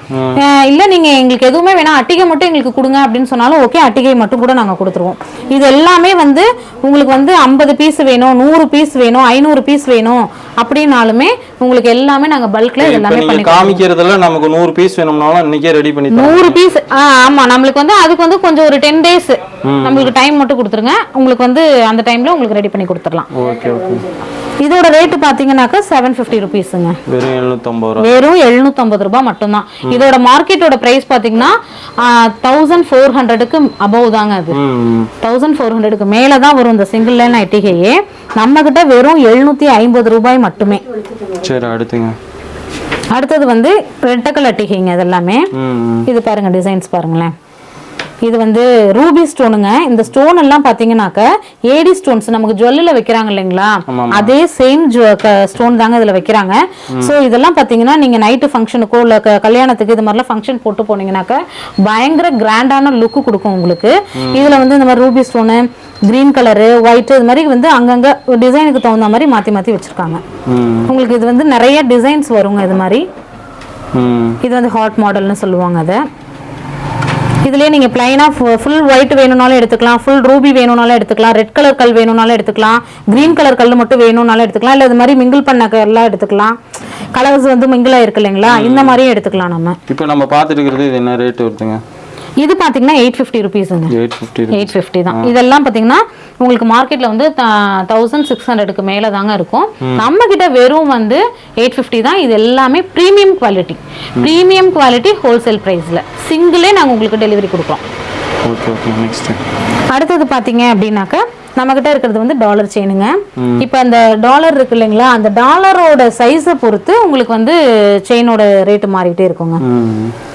இல்ல நீங்க எங்களுக்கு எதுவுமே வேணா அட்டிகை மட்டும் எங்களுக்கு கொடுங்க அப்படின்னு சொன்னாலும் ஓகே, அட்டிகை மட்டும் கூட நாங்க கொடுத்துருவோம். இது எல்லாமே வந்து உங்களுக்கு வந்து 50 பீஸ் வேணும், 100 பீஸ் வேணும், 500 பீஸ் வேணும் அப்படினாலுமே உங்களுக்கு எல்லாமே நாங்க பல்க்ல எல்லாமே பண்ணி காமிக்கிறதுல நமக்கு 100 பீஸ் வேணும்னாலும் இன்னைக்கே ரெடி பண்ணி 100 பீஸ். ஆமா, நம்மளுக்கு வந்து அதுக்கு வந்து கொஞ்சம் ஒரு 10 days நம்மளுக்கு டைம் மட்டும் கொடுத்துருங்க. உங்களுக்கு வந்து அந்த டைம்ல உங்களுக்கு ரெடி பண்ணி கொடுத்துடலாம். Okay okay. இதோட ரேட் பாத்தீங்கன்னாக்கா 750 rupeesங்க. வெறும் 750 ரூபாய். வெறும் 750 ரூபாய் மட்டும் தான். இதோட மார்க்கெட்டோட பிரைஸ் பாத்தீங்கன்னா 1400க்கு அபவ் தாங்க. அது 1400க்கு மேல தான் வரும் இந்த சிங்கிள் லைன் ஐடிகையே. நம்ம கிட்ட வெறும் 750 ரூபாய் மட்டுமே. சரி அடுத்துங்க. அடுத்தது வந்து ரெட்டக்கல் அட்டிகைங்க. இதெல்லாமே இது பாருங்க டிசைன்ஸ் பாருங்களேன். இது வந்து ரூபி ஸ்டோனுங்க. இந்த ஸ்டோன் எல்லாம் பாத்தீங்கன்னாக்க ஏடி ஸ்டோன்ஸ் நமக்கு ஜுவல்ல வைக்கிறாங்க இல்லைங்களா, அதே சேம் ஸ்டோன் தாங்க இதுல வைக்கிறாங்க. சோ இதெல்லாம் பாத்தீங்கன்னா நீங்க நைட்டு ஃபங்க்ஷனுக்கோ இல்ல கல்யாணத்துக்கு இது மாதிரிலாம் ஃபங்க்ஷன் போட்டு போனீங்கன்னாக்க பயங்கர கிராண்டான லுக் கொடுக்கும் உங்களுக்கு. இதுல வந்து இந்த மாதிரி Ruby stone, green colour, white, இது மாதிரி வந்து அங்கங்க டிசைனுக்கு தகுந்த மாதிரி மாத்தி வச்சிருக்காங்க. உங்களுக்கு இது வந்து நிறைய டிசைன்ஸ் வருங்க. இது மாதிரி இது வந்து ஹாட் மாடல்னு சொல்லுவாங்க. அதை இதுலயே நீங்க பிளைனா ஃபுல் ஒயிட் வேணும்னாலும் எடுத்துக்கலாம், ஃபுல் ரூபி வேணும்னாலும் எடுத்துக்கலாம், ரெட் கலர் கல் வேணும்னாலும் எடுத்துக்கலாம், கிரீன் கலர் கல் மட்டும் வேணும்னாலும் எடுத்துக்கலாம், இல்ல இது மாதிரி மிங்கிள் பண்ண கல்லாம் எடுத்துக்கலாம். கலர்ஸ் வந்து மிங்கிளா இருக்கு இல்லைங்களா, இந்த மாதிரியும் எடுத்துக்கலாம். நம்ம இப்போ நம்ம பார்த்துட்டு இருக்கிறது இது என்ன ரேட் வருதுங்க? இது பாத்தீங்கன்னா 850 rupeesங்க. 850 தான். இதெல்லாம் பாத்தீங்கன்னா உங்களுக்கு மார்க்கெட்ல வந்து 1600க்கு மேல தாங்க இருக்கும். நம்ம கிட்ட வெறும் வந்து 850 தான். இது எல்லாமே பிரீமியம் குவாலிட்டி ஹோல்சேல் பிரைஸ்ல சிங்கிளே நாங்க உங்களுக்கு டெலிவரி கொடுப்போம். Okay okay. நெக்ஸ்ட் அடுத்தது பாத்தீங்க அப்படின்னாக்க நம்ம கிட்ட இருக்கிறது வந்து டாலர் செயினுங்க. இப்போ அந்த டாலர் இருக்கு இல்லைங்களா, அந்த டாலரோட சைஸை பொறுத்து உங்களுக்கு வந்து செயினோட ரேட் மாறிட்டே இருக்குங்க.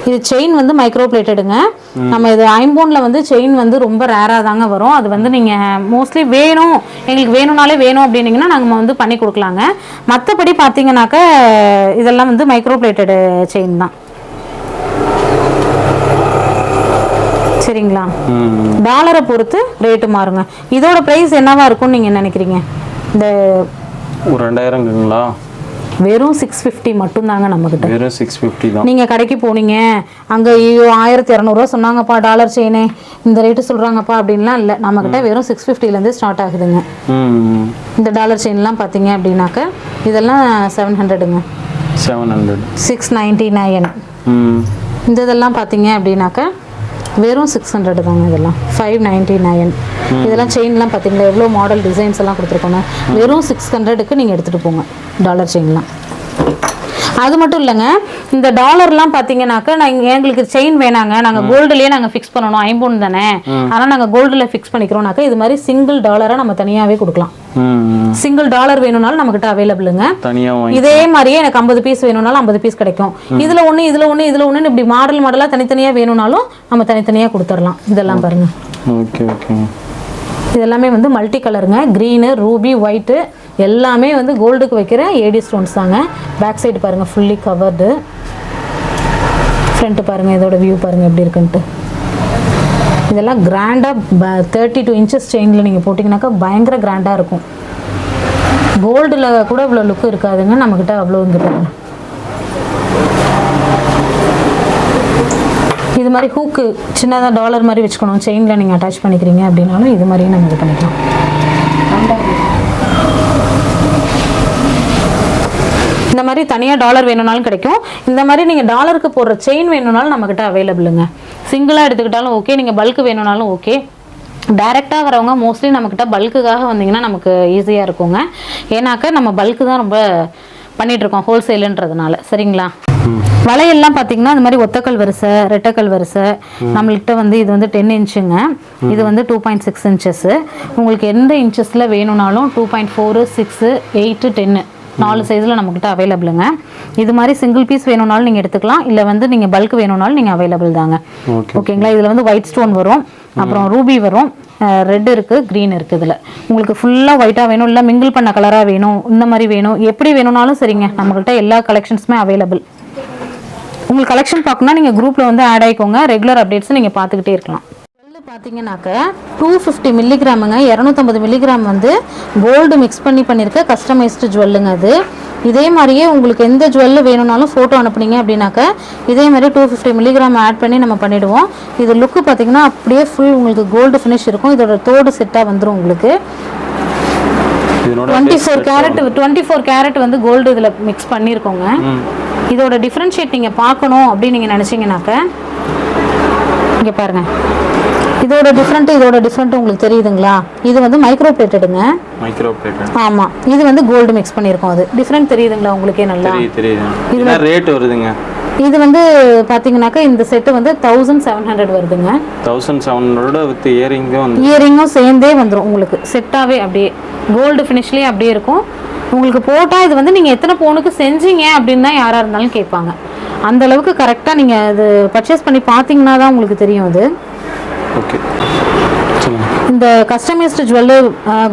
இது செயின் வந்து மைக்ரோ பிளேட்டடுங்க. நம்ம இது ஐம்போன்ல வந்து செயின் வந்து ரொம்ப ரேரா தாங்க வரும். அது வந்து நீங்க மோஸ்ட்லி வேணும் எங்களுக்கு வேணும்னாலே வேணும் அப்படின்னீங்கன்னா நாங்க வந்து பண்ணி கொடுக்கலாங்க. மற்றபடி பாத்தீங்கன்னாக்க இதெல்லாம் வந்து மைக்ரோ பிளேட்டடு செயின் தான். சரிங்களா? டாலரை பொறுத்து ரேட்டு மாறுங்க. இதோட பிரைஸ் என்னவா இருக்கும்னு நீங்க நினைக்கிறீங்க? இந்த 2000ங்களா? வெறும் 650 மட்டும் தாங்க நம்ம கிட்ட. வெறும் 650 தான். நீங்க கடைக்கு போனீங்க அங்க 1200 ரூபா சொன்னாங்கப்பா டாலர் செயின், இந்த ரேட்டு சொல்றாங்கப்பா அப்படின்லாம் இல்ல. நம்ம கிட்ட வெறும் 650ல இருந்து ஸ்டார்ட் ஆகுதுங்க. இந்த டாலர் செயின்லாம் பாத்தீங்க அப்படின்னாக்க இதெல்லாம் 700ங்க. 700 699. இந்த இதெல்லாம் பாத்தீங்க அப்படின்னாக்க வெறும் 600 தாங்க. இதெல்லாம் 599. இதெல்லாம் செயின்லாம் பார்த்தீங்களா எவ்வளோ மாடல் டிசைன்ஸ் எல்லாம் கொடுத்துருக்கோங்க. வெறும் 600க்கு நீங்கள் எடுத்துகிட்டு போங்க டாலர் செயின்லாம். அது மட்டும் இல்லைங்க, இந்த டாலர்லாம் பார்த்தீங்கன்னாக்க எங்களுக்கு செயின் வேணாங்க, நாங்கள் கோல்டுலேயே நாங்கள் ஃபிக்ஸ் பண்ணணும், ஐம்பொன் தானே ஆனால் நாங்கள் கோல்டில் ஃபிக்ஸ் பண்ணிக்கிறோம்னாக்கா இது மாதிரி சிங்கிள் டாலரை நம்ம தனியாகவே கொடுக்கலாம். சிங்கிள் டாலர் வேணும்னாலும் நம்மகிட்ட அவைலபிளுங்க. இதே மாதிரியே எனக்கு 50 பீஸ் வேணும்னாலும் 50 பீஸ் கிடைக்கும். இதுல ஒண்ணு இப்படி மாடலா தனித்தனியா வேணும்னாலும் நம்ம தனித்தனியா கொடுத்துடலாம். இதெல்லாம் பாருங்க. இதெல்லாமே வந்து மல்டி கலருங்க. கிரீனு, ரூபி, ஒயிட்டு எல்லாமே வந்து கோல்டுக்கு வைக்கிற ஏடி ஸ்டோன்ஸ் தாங்க. பேக் சைடு பாருங்க ஃபுல்லி கவர்டு. ஃப்ரண்ட் பாருங்க, இதோட வியூ பாருங்க எப்படி இருக்குன்ட்டு. இதெல்லாம் கிராண்டாக 32 inches செயினில் நீங்கள் போட்டிங்கனாக்கா பயங்கர கிராண்டாக இருக்கும். கோல்டில் கூட இவ்வளோ லுக்கு இருக்காதுங்க, நம்மக்கிட்ட அவ்வளோ இங்கே பாருங்க. இது மாதிரி ஹூக்கு சின்னதாக டாலர் மாதிரி வச்சுக்கணும், செயினில் நீங்கள் அட்டாச் பண்ணிக்கிறீங்க அப்படின்னாலும் இது மாதிரியும் நம்ம இது பண்ணிக்கலாம். இந்த மாதிரி தனியாக டாலர் வேணும்னாலும் கிடைக்கும். இந்த மாதிரி நீங்கள் டாலருக்கு போடுற செயின் வேணும்னாலும் நம்மக்கிட்ட அவைலபிளுங்க. சிங்கிளாக எடுத்துக்கிட்டாலும் ஓகே, நீங்கள் பல்க்கு வேணும்னாலும் ஓகே. டைரெக்டாக வரவங்க மோஸ்ட்லி நம்மக்கிட்ட பல்க்குக்காக வந்தீங்கன்னா நமக்கு ஈஸியாக இருக்குங்க. ஏன்னாக்க நம்ம பல்க்கு தான் ரொம்ப பண்ணிகிட்ருக்கோம் ஹோல்சேலுன்றதுனால. சரிங்களா? வளையெல்லாம் பார்த்தீங்கன்னா இந்த மாதிரி ஒத்தக்கல் வரிசை, ரெட்டக்கல் வரிசை நம்மள்கிட்ட வந்து இது வந்து 10 இன்ச்சுங்க. இது வந்து 2.6 இன்ச்சஸ்ஸு. உங்களுக்கு எந்த இன்ச்சஸில் வேணும்னாலும் 2.4, 6, 8, 10 4 சைஸில் நம்மக்கிட்ட அவைலபிளுங்க. இது மாதிரி சிங்கிள் பீஸ் வேணும்னாலும் நீங்கள் எடுத்துக்கலாம், இல்லை வந்து நீங்கள் பல்க் வேணும்னாலும் நீங்கள் அவைலபிள் தாங்க. ஓகேங்களா? இதில் வந்து ஒயிட் ஸ்டோன் வரும், அப்புறம் ரூபி வரும், ரெட் இருக்குது, க்ரீன் இருக்குது. இதில் உங்களுக்கு ஃபுல்லாக ஒயிட்டாக வேணும், இல்லை மிங்கிள் பண்ண கலராக வேணும், இந்த மாதிரி வேணும், எப்படி வேணும்னாலும் சரிங்க. நம்மக்கிட்ட எல்லா கலெக்ஷன்ஸுமே அவைலபிள். உங்களுக்கு கலெக்ஷன் பார்க்கணுன்னா நீங்கள் குரூப்பில் வந்து ஆட் ஆகிக்கோங்க. ரெகுலர் அப்டேட்ஸ் நீங்கள் பார்த்துக்கிட்டே இருக்கலாம். பார்த்தீங்கன்னாக்க 250 மில்லிகிராமுங்க, 250 மில்லிகிராம் வந்து கோல்டு மிக்ஸ் பண்ணியிருக்க கஸ்டமைஸ்டு ஜுவல்லுங்க அது. இதே மாதிரியே உங்களுக்கு எந்த ஜுவல்லு வேணும்னாலும் ஃபோட்டோ அனுப்புனீங்க அப்படின்னாக்க இதே மாதிரி 250 மில்லிகிராம் ஆட் பண்ணி நம்ம பண்ணிவிடுவோம். இது லுக்கு பார்த்தீங்கன்னா அப்படியே ஃபுல் உங்களுக்கு கோல்டு ஃபினிஷ் இருக்கும். இதோட தோடு செட்டாக வந்துடும் உங்களுக்கு. 24 கேரட் வந்து கோல்டு இதில் மிக்ஸ் பண்ணியிருக்கோங்க. இதோட டிஃப்ரென்ஷியேட் நீங்கள் பார்க்கணும் அப்படின்னு நீங்கள் நினச்சிங்கனாக்க இங்கே பாருங்கள், இதோட டிஃப்ரெண்ட் உங்களுக்கு தெரியுதுங்களா? இது வந்து மைக்ரோ பிளேட்டடுங்க. ஆமாம், இது வந்து கோல்டு மிக்ஸ் பண்ணியிருக்கோம். அது டிஃப்ரெண்ட் தெரியுதுங்களா உங்களுக்கே? நல்லா தெரியுது. இது ரேட் வருதுங்க. இது வந்து பார்த்தீங்கன்னாக்கா இந்த செட்டு வந்து 1700 வருதுங்க. 1700 வித் இயரிங்கும் சேர்ந்தே வந்துடும் உங்களுக்கு செட்டாகவே. அப்படியே கோல்டு ஃபினிஷ்லேயே அப்படியே இருக்கும் உங்களுக்கு. போட்டால் இது வந்து நீங்கள் எத்தனை பவுனுக்கு செஞ்சீங்க அப்படின்னு தான் யாராக இருந்தாலும் கேட்பாங்க. அந்த அளவுக்கு கரெக்டாக நீங்கள் அது பர்ச்சேஸ் பண்ணி பார்த்தீங்கன்னா தான் உங்களுக்கு தெரியும் அது. ஓகே, இந்த கஸ்டமைஸ்டு ஜுவல்லு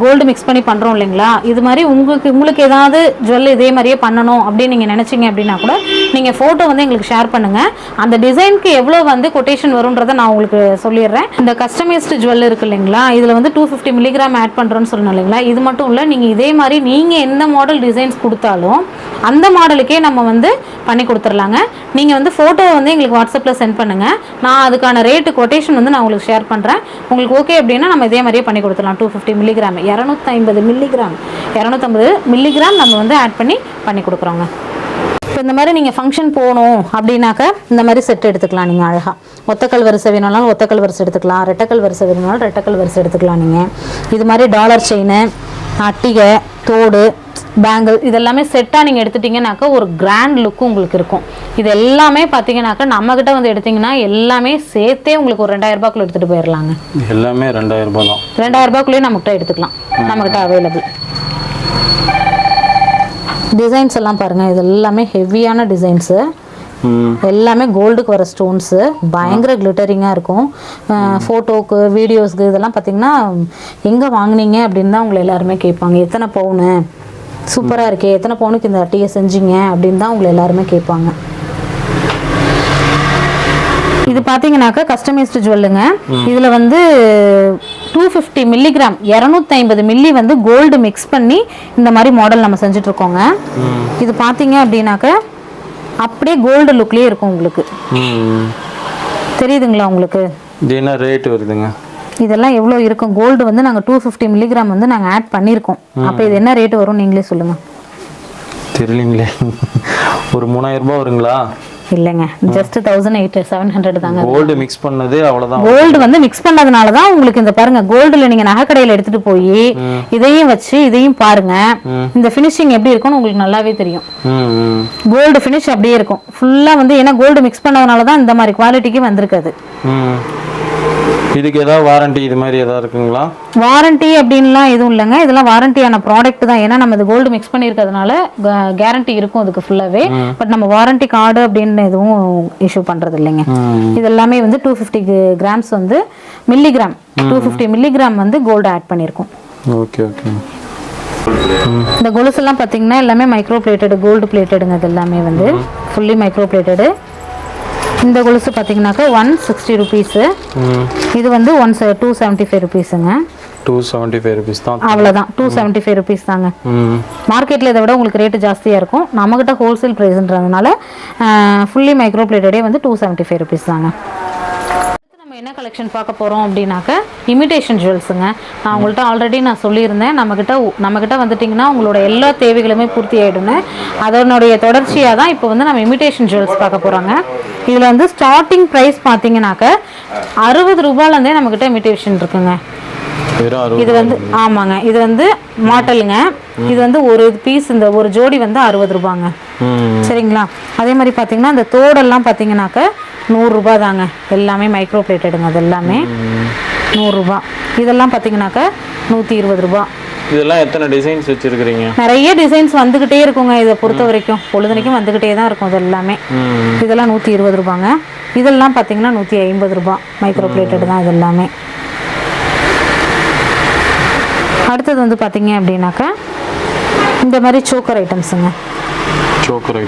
கோல்டு மிக்ஸ் பண்ணி பண்ணுறோம் இல்லைங்களா? இது மாதிரி உங்களுக்கு ஏதாவது ஜுவல் இதே மாதிரியே பண்ணணும் அப்படின்னு நீங்கள் நினச்சிங்க அப்படின்னா கூட நீங்கள் ஃபோட்டோ வந்து எங்களுக்கு ஷேர் பண்ணுங்கள். அந்த டிசைனுக்கு எவ்வளோ வந்து கொட்டேஷன் வரும்ன்றதை நான் உங்களுக்கு சொல்லிடுறேன். இந்த கஸ்டமைஸ்டு ஜுவல் இருக்குது இல்லைங்களா? இதில் வந்து 250 மில்லிகிராம் ஆட் பண்ணுறோன்னு சொல்லணும் இல்லைங்களா? இது மட்டும் இல்லை, நீங்கள் இதே மாதிரி நீங்கள் எந்த மாடல் டிசைன்ஸ் கொடுத்தாலும் அந்த மாடலுக்கே நம்ம வந்து பண்ணி கொடுத்துர்லாங்க. நீங்கள் வந்து ஃபோட்டோ வந்து எங்களுக்கு வாட்ஸ்அப்பில் சென்ட் பண்ணுங்கள். நான் அதுக்கான ரேட்டு கொட்டேஷன் வந்து நான் உங்களுக்கு ஷேர் பண்ணுறேன். உங்களுக்கு ஓகே அப்படின்னா நம்ம இதே மாதிரியே பண்ணி கொடுத்துடலாம். 250 மில்லிகிராம் 250 மில்லிகிராம் நம்ம வந்து ஆட் பண்ணி கொடுக்குறோங்க. இப்போ இந்த மாதிரி நீங்கள் ஃபங்க்ஷன் போகணும் அப்படின்னாக்க இந்த மாதிரி செட் எடுத்துக்கலாம். நீங்கள் அழகாக ஒத்தக்கல் வரிசை வேணும்னாலும் ஒத்தக்கல் வரிசை எடுத்துக்கலாம், ரெட்டக்கல் வரிசை வேணும்னாலும் ரெட்டக்கல் வரிசை எடுத்துக்கலாம். நீங்கள் இது மாதிரி டாலர் செயின், அட்டிகை, தோடு, பேங்கிள் இதெல்லாமே செட்டாக நீங்கள் எடுத்துட்டிங்கனாக்கா ஒரு கிராண்ட் லுக்கு உங்களுக்கு இருக்கும். இது எல்லாமே பார்த்தீங்கன்னாக்கா நம்மக்கிட்ட வந்து எடுத்திங்கன்னா எல்லாமே சேர்த்தே உங்களுக்கு ஒரு 2000 ரூபாய்க்குள்ள எடுத்துகிட்டு போயிடலாங்க. எல்லாமே 2000 ரூபாய் தான். 2000 ரூபாய்க்குள்ளேயே நம்மகிட்ட எடுத்துக்கலாம். நம்மக்கிட்ட அவைலபிள் டிசைன்ஸ் எல்லாம் பாருங்கள். இது எல்லாமே ஹெவியான டிசைன்ஸு, எல்லாமே கோல்டுக்கு வர ஸ்டோன்ஸு, பயங்கர கிளிட்டரிங்காக இருக்கும். ஃபோட்டோக்கு வீடியோஸ்க்கு இதெல்லாம் பார்த்தீங்கன்னா எங்கே வாங்கினீங்க அப்படின்னு தான் உங்களை எல்லாருமே கேட்பாங்க. எத்தனை பவுனு, சூப்பராக இருக்கே, எத்தனை பவுனுக்கு இந்த அட்டியை செஞ்சீங்க அப்படின்னு தான் உங்களை எல்லாருமே கேட்பாங்க. இது பார்த்தீங்கன்னாக்கா கஸ்டமைஸ்டு ஜுவல்லுங்க. இதில் வந்து 250 மில்லிகிராம் 250 மில்லி வந்து கோல்டு மிக்ஸ் பண்ணி இந்த மாதிரி மாடல் நம்ம செஞ்சுட்ருக்கோங்க. இது பார்த்தீங்க அப்படின்னாக்க அப்படியே கோல்டு லுக்லேயே இருக்கும் உங்களுக்கு. தெரியுதுங்களா உங்களுக்கு? இது என்ன ரேட் வருதுங்க? இதெல்லாம் எவ்வளோ இருக்கும்? கோல்டு வந்து நாங்கள் 250 மில்லிகிராம் வந்து நாங்கள் ஆட் பண்ணியிருக்கோம். அப்போ இது என்ன ரேட் வரும் நீங்களே சொல்லுங்கள். தெரியலீங்களே, ஒரு 3000 ரூபாய் வருங்களா? இல்லைங்க, ஜஸ்ட் 1700 தாங்க. கோல்டு மிக்ஸ் பண்ணது அவ்வளவுதான். கோல்டு வந்து மிக்ஸ் பண்ணதுனால தான் உங்களுக்கு இந்த பாருங்க, கோல்டுல நீங்க நகை கடையில எடுத்துட்டு போய் இதையும் வச்சு இதையும் பாருங்க, இந்த ஃபினிஷிங் எப்படி இருக்கும்னு உங்களுக்கு நல்லாவே தெரியும். கோல்டு ஃபினிஷ் அப்படியே இருக்கும் ஃபுல்லா வந்து. ஏன்னா கோல்டு மிக்ஸ் பண்ணதுனால தான் இந்த மாதிரி குவாலிட்டிக்கு வந்திருக்காது. இதுக்கு ஏதாவது வாரண்டி இது மாதிரி ஏதாவது இருக்குங்களா? வாரண்டி அப்படின்லாம் எதுவும் இல்லைங்க. இதெல்லாம் வாரண்டியான ப்ராடக்ட் தான். ஏன்னா நம்ம இது கோல்டு மிக்ஸ் பண்ணியிருக்கிறதுனால கேரண்டி இருக்கும் அதுக்கு ஃபுல்லாகவே. பட் நம்ம வாரண்டி கார்டு அப்படின்னு எதுவும் இஷ்யூ பண்ணுறது இல்லைங்க. இது எல்லாமே வந்து 250 கிராம்ஸ் வந்து மில்லிகிராம் 250 மில்லிகிராம் வந்து கோல்டு ஆட் பண்ணியிருக்கோம். Okay okay. இந்த கொலுசெல்லாம் பார்த்தீங்கன்னா எல்லாமே மைக்ரோ பிளேட்டடு, கோல்டு பிளேட்டடுங்க. இது எல்லாமே வந்து ஃபுல்லி மைக்ரோ பிளேட்டடு. இந்த கொலுசு பார்த்தீங்கன்னாக்கா 160 ருபீஸு. இது வந்து 275 ருபீஸுங்க. 275 ருபீஸ் தான். அவ்வளோதான், 275 ருபீஸ் தாங்க. மார்க்கெட்டில் இதை விட உங்களுக்கு ரேட்டு ஜாஸ்தியாக இருக்கும். நம்மக்கிட்ட ஹோல்சேல் ப்ரைஸ்ன்றதுனால ஃபுல்லி மைக்ரோ பிளேட்டடே வந்து 275 ருபீஸ் தாங்க. நம்ம என்ன கலெக்ஷன் பார்க்க போகிறோம் அப்படின்னாக்க இமிடேஷன் ஜுவல்ஸுங்க. நான் உங்கள்கிட்ட ஆல்ரெடி நான் சொல்லியிருந்தேன், நம்மக்கிட்ட வந்துட்டிங்கன்னா உங்களோட எல்லா தேவைகளுமே பூர்த்தி ஆகிடுன்னு. அதனுடைய தொடர்ச்சியாக தான் இப்போ வந்து நம்ம இமிடேஷன் ஜுவல்ஸ் பார்க்க போகிறோங்க. இதில் வந்து ஸ்டார்டிங் ப்ரைஸ் பார்த்தீங்கன்னாக்க 60 ரூபாயிலேருந்தே நம்மக்கிட்ட இமிடேஷன் இருக்குங்க. இது வந்து ஆமாங்க, இது வந்து மாடலுங்க. இது வந்து ஒரு பீஸ், இந்த ஒரு ஜோடி வந்து 60 ரூபாங்க. சரிங்களா? அதே மாதிரி பார்த்தீங்கன்னா இந்த தோடெல்லாம் பார்த்தீங்கன்னாக்க 100 ரூபா தாங்க. எல்லாமே மைக்ரோ பிளேட்டடுங்க, அது எல்லாமே 100 ரூபா. இதெல்லாம் பார்த்தீங்கன்னாக்க 120 ரூபா. இதெல்லாம் எத்தனை டிசைன்ஸ் வச்சிருக்கீங்க? நிறைய டிசைன்ஸ் வந்துகிட்டே இருக்குங்க. இதை பொறுத்த வரைக்கும் பொழுதுனைக்கும் வந்துகிட்டே தான் இருக்கும். இது எல்லாமே இதெல்லாம் 120 ரூபாங்க. இதெல்லாம் பார்த்தீங்கன்னா 150 ரூபா. மைக்ரோ பிளேட்டட் தான் இது எல்லாமே. அடுத்தது வந்து பார்த்தீங்க அப்படின்னாக்கா இந்த மாதிரி சோக்கர் ஐட்டம்ஸுங்க. சோக்கர்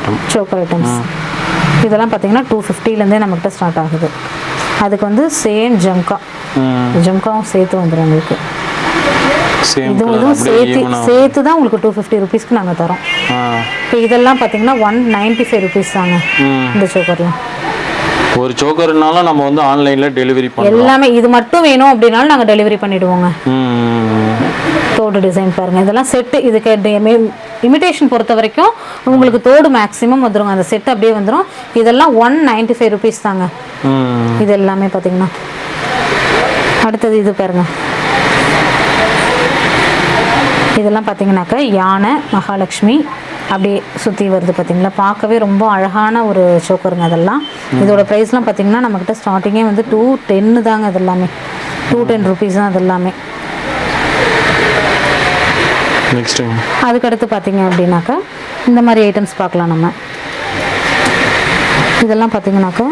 ஐட்டம்ஸ் இதெல்லாம் பார்த்தீங்கன்னா 250லேருந்தே நம்மகிட்ட ஸ்டார்ட் ஆகுது. அதுக்கு வந்து சேம் ஜம்காவும் சேர்த்து வந்துடும் உங்களுக்கு. இதுவும் சேர்த்து தான் உங்களுக்கு 250 ருபீஸ்க்கு நாங்கள் தரோம். இப்போ இதெல்லாம் பார்த்தீங்கன்னா 195 ருபீஸ் தாங்க இந்த சோக்கர்லாம். ஒரு சோக்கர்னால நம்ம வந்து ஆன்லைன்ல டெலிவரி பண்ணுவோம். எல்லாமே இது மட்டும் வேணும் அப்படின்னாலும் நாங்கள் டெலிவரி பண்ணிடுவோங்க. தோடு டிசைன் பாருங்க, இதெல்லாம் செட்டு. இதுக்கு இமிடேஷன் பொறுத்த வரைக்கும் உங்களுக்கு தோடு மேக்ஸிமம் வந்துருங்க. அந்த செட் அப்படியே வந்துடும். இதெல்லாம் 195 ருபீஸ் தாங்க. இது எல்லாமே பார்த்தீங்கன்னா. அடுத்தது இது பாருங்க, இதெல்லாம் பார்த்தீங்கன்னாக்கா யானை மகாலட்சுமி அப்படியே சுற்றி வருது பார்த்தீங்களா. பார்க்கவே ரொம்ப அழகான ஒரு சோக்கருங்க அதெல்லாம். இதோட ப்ரைஸ்லாம் பார்த்தீங்கன்னா நம்மக்கிட்ட ஸ்டார்டிங்கே வந்து 210 தாங்க. அது எல்லாமே 210 ருபீஸ் தான் அது எல்லாமே. அதுக்கடுத்து பார்த்தீங்க அப்படின்னாக்கா இந்த மாதிரி ஐட்டம்ஸ் பார்க்கலாம் நம்ம. இதெல்லாம் பார்த்தீங்கன்னாக்கா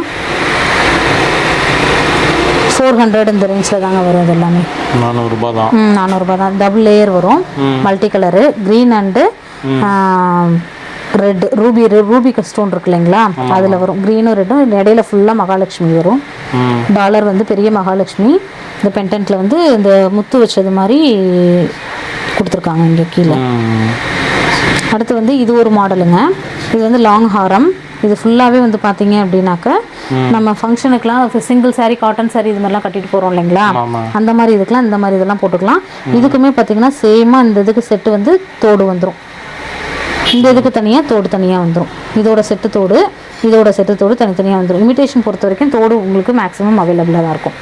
400 இந்த ரேஞ்சில் தாங்க வரும். இது எல்லாமே 400 ரூபா தான். 400 ரூபா தான். டபுள் லேயர் வரும், multi colour, green and red Ruby stone இருக்கு இல்லைங்களா, அதில் வரும். க்ரீனும் ரெட்டும். இடையில ஃபுல்லாக மகாலட்சுமி வரும். டாலர் வந்து பெரிய மகாலட்சுமி. இந்த பெண்டன்ட்டில் வந்து இந்த முத்து வச்சது மாதிரி கொடுத்துருக்காங்க இங்கே கீழே. அடுத்து வந்து இது ஒரு மாடலுங்க. இது வந்து லாங் ஹாரம். இது ஃபுல்லாகவே வந்து பார்த்தீங்க அப்படின்னாக்கா நம்ம ஃபங்க்ஷனுக்குலாம் சிங்கிள் சாரீ, காட்டன் சாரீ இது மாதிரிலாம் கட்டிட்டு போகிறோம் இல்லைங்களா, அந்த மாதிரி இதுக்கெலாம் இந்த மாதிரி இதெல்லாம் போட்டுக்கலாம். இதுக்குமே பார்த்தீங்கன்னா சேமாக இந்த இதுக்கு செட்டு வந்து தோடு வந்துடும். இந்த இதுக்கு தனியாக தோடு தனியாக வந்துடும். இதோட செட்டு தோடு தனித்தனியாக வந்துடும். இமிடேஷன் பொறுத்த வரைக்கும் தோடு உங்களுக்கு மேக்ஸிமம் அவைலபிளாக தான் இருக்கும்.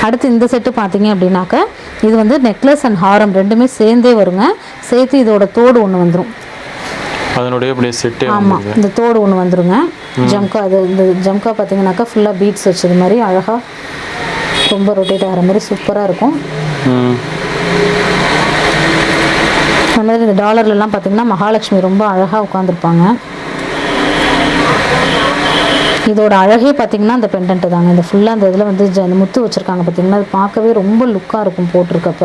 அடுத்து இந்த செட்டு பார்த்தீங்க அப்படின்னாக்கா இது வந்து நெக்லஸ் அண்ட் ஹாரம் ரெண்டுமே சேர்ந்தே வருங்க. சேர்த்து இதோட தோடு ஒன்று வந்துடும். ஆமாம், இந்த தோடு ஒன்று வந்துருங்க. ஜம்கா, இந்த ஜம்கா பார்த்தீங்கன்னாக்கா ஃபுல்லாக பீட்ஸ் வச்சது மாதிரி அழகாக ரொம்ப ரொட்டேட் ஆகிற மாதிரி சூப்பராக இருக்கும். அந்த மாதிரி இந்த டாலர்லாம் பார்த்தீங்கன்னா மகாலட்சுமி ரொம்ப அழகாக உட்காந்துருப்பாங்க. இதோட அழகே பார்த்தீங்கன்னா அந்த பெண்டன்ட்டு தாங்க. இந்த ஃபுல்லாக அந்த இதில் வந்து அந்த முத்து வச்சுருக்காங்க பார்த்தீங்கன்னா, அது பார்க்கவே ரொம்ப லுக்காக இருக்கும் போட்டிருக்கப்ப.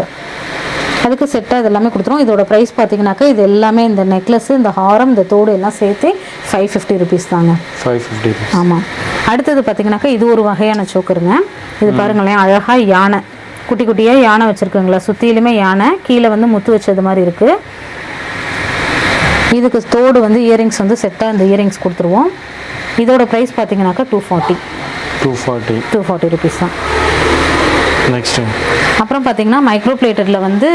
அதுக்கு செட்டாக இது எல்லாமே கொடுத்துரும். இதோட ப்ரைஸ் பார்த்தீங்கன்னாக்கா இது எல்லாமே இந்த நெக்லஸ், இந்த ஹாரம், இந்த தோடு எல்லாம் சேர்த்து 550 ருபீஸ் தாங்க. 550. ஆமாம். அடுத்தது பார்த்தீங்கன்னாக்கா இது ஒரு வகையான சோக்கருங்க. இது பாருங்களேன், அழகாக யானை, குட்டி குட்டியாக யானை வச்சுருக்குங்களா, சுற்றிலுமே யானை, கீழே வந்து முத்து வச்சது மாதிரி இருக்குது. இதுக்கு தோடு வந்து இயரிங்ஸ் வந்து செட்டாக இந்த இயரிங்ஸ் கொடுத்துருவோம். இதோட ப்ரைஸ் பார்த்தீங்கன்னாக்கா 240 ருபீஸ் தான். நெக்ஸ்ட் அப்புறம் பார்த்தீங்கன்னா மைக்ரோ பிளேட்டடில் வந்து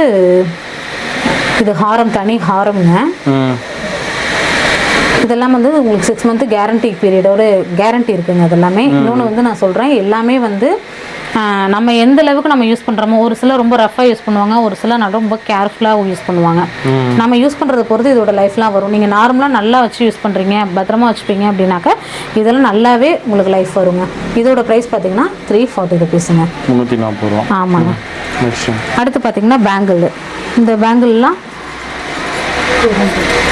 இது ஹாரம், தனி ஹாரம்ங்க. இதெல்லாம் வந்து உங்களுக்கு 6 மந்த் கேரண்டி பீரியடோட கேரண்டி இருக்குங்க. அதெல்லாமே இன்னொன்று வந்து நான் சொல்கிறேன், எல்லாமே வந்து நம்ம எந்த அளவுக்கு நம்ம யூஸ் பண்ணுறோமோ, ஒரு சிலர் ரொம்ப ரஃபாக யூஸ் பண்ணுவாங்க, ஒரு சிலர் ரொம்ப கேர்ஃபுல்லாக யூஸ் பண்ணுவாங்க. நம்ம யூஸ் பண்ணுறத பொறுத்து இதோட லைஃப்லாம் வரும். நீங்கள் நார்மலாக நல்லா வச்சு யூஸ் பண்ணுறீங்க, பத்திரமா வச்சுப்பீங்க அப்படின்னாக்கா இதெல்லாம் நல்லாவே உங்களுக்கு லைஃப் வருங்க. இதோட ப்ரைஸ் பார்த்தீங்கன்னா 340 ருபீஸுங்க. 340 ரூபா. ஆமாங்க. அடுத்து பார்த்தீங்கன்னா பேங்கிள். இந்த பேங்கிள்லாம்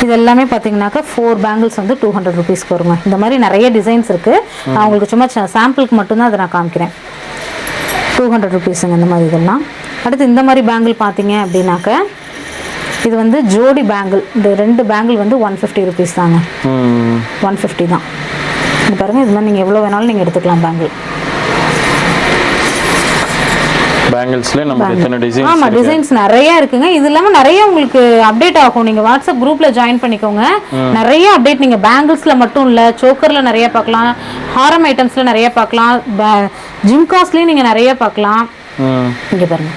இது எல்லாமே பார்த்தீங்கன்னாக்கா 4 பேங்கிள்ஸ் வந்து 200 ருபீஸ்க்கு வருங்க. இந்த மாதிரி நிறைய டிசைன்ஸ் இருக்குது. நான் உங்களுக்கு சும்மா சாம்பிளுக்கு மட்டும்தான் அதை நான் காமிக்கிறேன். 200 ருபீஸுங்க இந்த மாதிரி இதெல்லாம். அடுத்து இந்த மாதிரி பேங்கிள் பார்த்தீங்க அப்படின்னாக்க இது வந்து ஜோடி பேங்கிள். இந்த 2 பேங்கிள் வந்து 150 ருபீஸ் தாங்க. 150 தான். இது பாருங்கள், இது மாதிரி நீங்கள் எவ்வளோ வேணாலும் நீங்கள் எடுத்துக்கலாம் பேங்கிள். பேங்கிள்ஸ்ல நம்ம எத்தனை டிசைன்ஸ் ஆமா டிசைன்ஸ் நிறைய இருக்குங்க. இது இல்லாம நிறைய உங்களுக்கு அப்டேட் ஆகும். நீங்க வாட்ஸ்அப் குரூப்ல ஜாயின் பண்ணிக்கோங்க. நிறைய அப்டேட் நீங்க பேங்கிள்ஸ்ல மட்டும் இல்ல, சோக்கர்ல நிறைய பார்க்கலாம், ஹாரம் ஐட்டம்ஸ்ல நிறைய பார்க்கலாம், ஜிம்காஸ்லயும் நீங்க நிறைய பார்க்கலாம். இங்க பாருங்க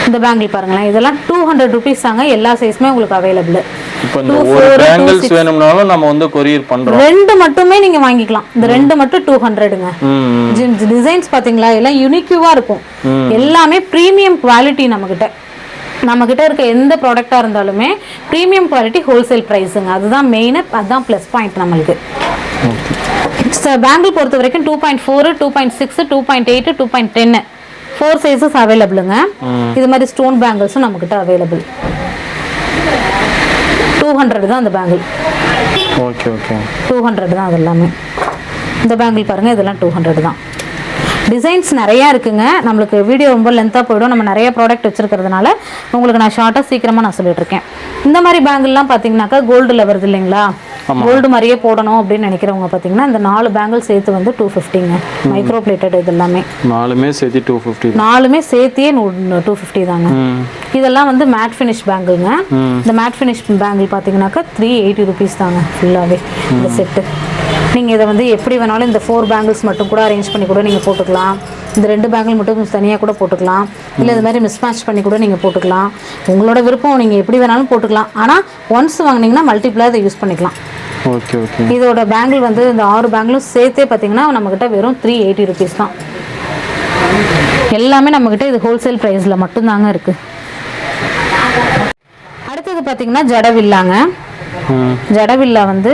இந்த பேங்கிள் பாருங்களேன், இதெல்லாம் 200 rupees தாங்க. எல்லா சைஸுமே உங்களுக்கு அவைலபிள். இப்போ இந்த ஒரு பேங்கிள்ஸ் வேணும்னாலும் நம்ம வந்து கொரியர் பண்றோம். ரெண்டு மட்டுமே நீங்க வாங்கிக்கலாம். இந்த ரெண்டு மட்டும் 200ங்க. டிசைன்ஸ் பாத்தீங்களா எல்லாம் யூனிக்யூவா இருக்கும். எல்லாமே பிரீமியம் குவாலிட்டி. நம்ம கிட்ட இருக்க எந்த ப்ராடக்டா இருந்தாலுமே பிரீமியம் குவாலிட்டி, ஹோல்சேல் பிரைஸுங்க. அதுதான் மெயின், அதுதான் ப்ளஸ் பாயிண்ட் நம்மளுக்கு. பேங்கிள் பொறுத்த வரைக்கும் 2.4, 2.6, 2.8, 2.10 4 சைஸஸ் அவைலபிளுங்க. இது மாதிரி ஸ்டோன் பேங்கிள்ஸும் நம்ம கிட்ட அவைலபிள். 200 தான் அந்த பேங்கிள். ஓகே ஓகே 200 தான் அது எல்லாமே. இந்த பேங்கிள் பாருங்க, இதெல்லாம் 200 தான். டிசைன்ஸ் நிறையா இருக்குங்க. நம்மளுக்கு வீடியோ ரொம்ப லென்த்தாக போயிடும். நம்ம நிறைய ப்ராடக்ட் வச்சிருக்கிறதுனால உங்களுக்கு நான் ஷார்ட்டாக சீக்கிரமாக நான் சொல்லிட்டு இருக்கேன். இந்த மாதிரி பேங்கிள்லாம் பார்த்தீங்கன்னாக்கா கோல்டில் வருது இல்லைங்களா, கோல்டு மாதிரியே போடணும் அப்படின்னு நினைக்கிறவங்க பார்த்தீங்கன்னா இந்த 4 பேங்கிள் சேர்த்து வந்து 250ங்க. மைக்ரோ பிளேட்டட் இது எல்லாமே. 4மே சேர்த்து 250. 4மே சேர்த்தியே 250 தாங்க. இதெல்லாம் வந்து மேட் ஃபினிஷ் பேங்கிள்ங்க. இந்த மேட் ஃபினிஷ் பேங்கிள் பார்த்தீங்கன்னாக்கா 380 rupees தாங்க ஃபுல்லாகவே இந்த செட்டு. நீங்கள் இதை வந்து எப்படி வேணாலும் இந்த 4 பேங்கிள்ஸ் மட்டும் கூட அரேஞ்ச் பண்ணி கூட நீங்கள் போட்டுக்கலாம். இந்த 2 பேங்கிள் மட்டும் தனியாக கூட போட்டுக்கலாம். இல்லை இது மாதிரி மிஸ் மேட்ச் பண்ணி கூட நீங்கள் போட்டுக்கலாம். உங்களோட விருப்பம், நீங்கள் எப்படி வேணாலும் போட்டுக்கலாம். ஆனால் ஒன்ஸ் வாங்கினீங்கன்னா மல்டிப்ளாக இதை யூஸ் பண்ணிக்கலாம். Okay okay. இதோட பேங்கிள் வந்து இந்த 6 பேங்கிளும் சேர்த்தே பார்த்தீங்கன்னா நம்மக்கிட்ட வெறும் 380 rupees தான். எல்லாமே நம்மக்கிட்ட இது ஹோல்சேல் ப்ரைஸில் மட்டும்தாங்க இருக்குது. அடுத்தது பார்த்தீங்கன்னா ஜடவில்லாங்க. ஜடவில்லா வந்து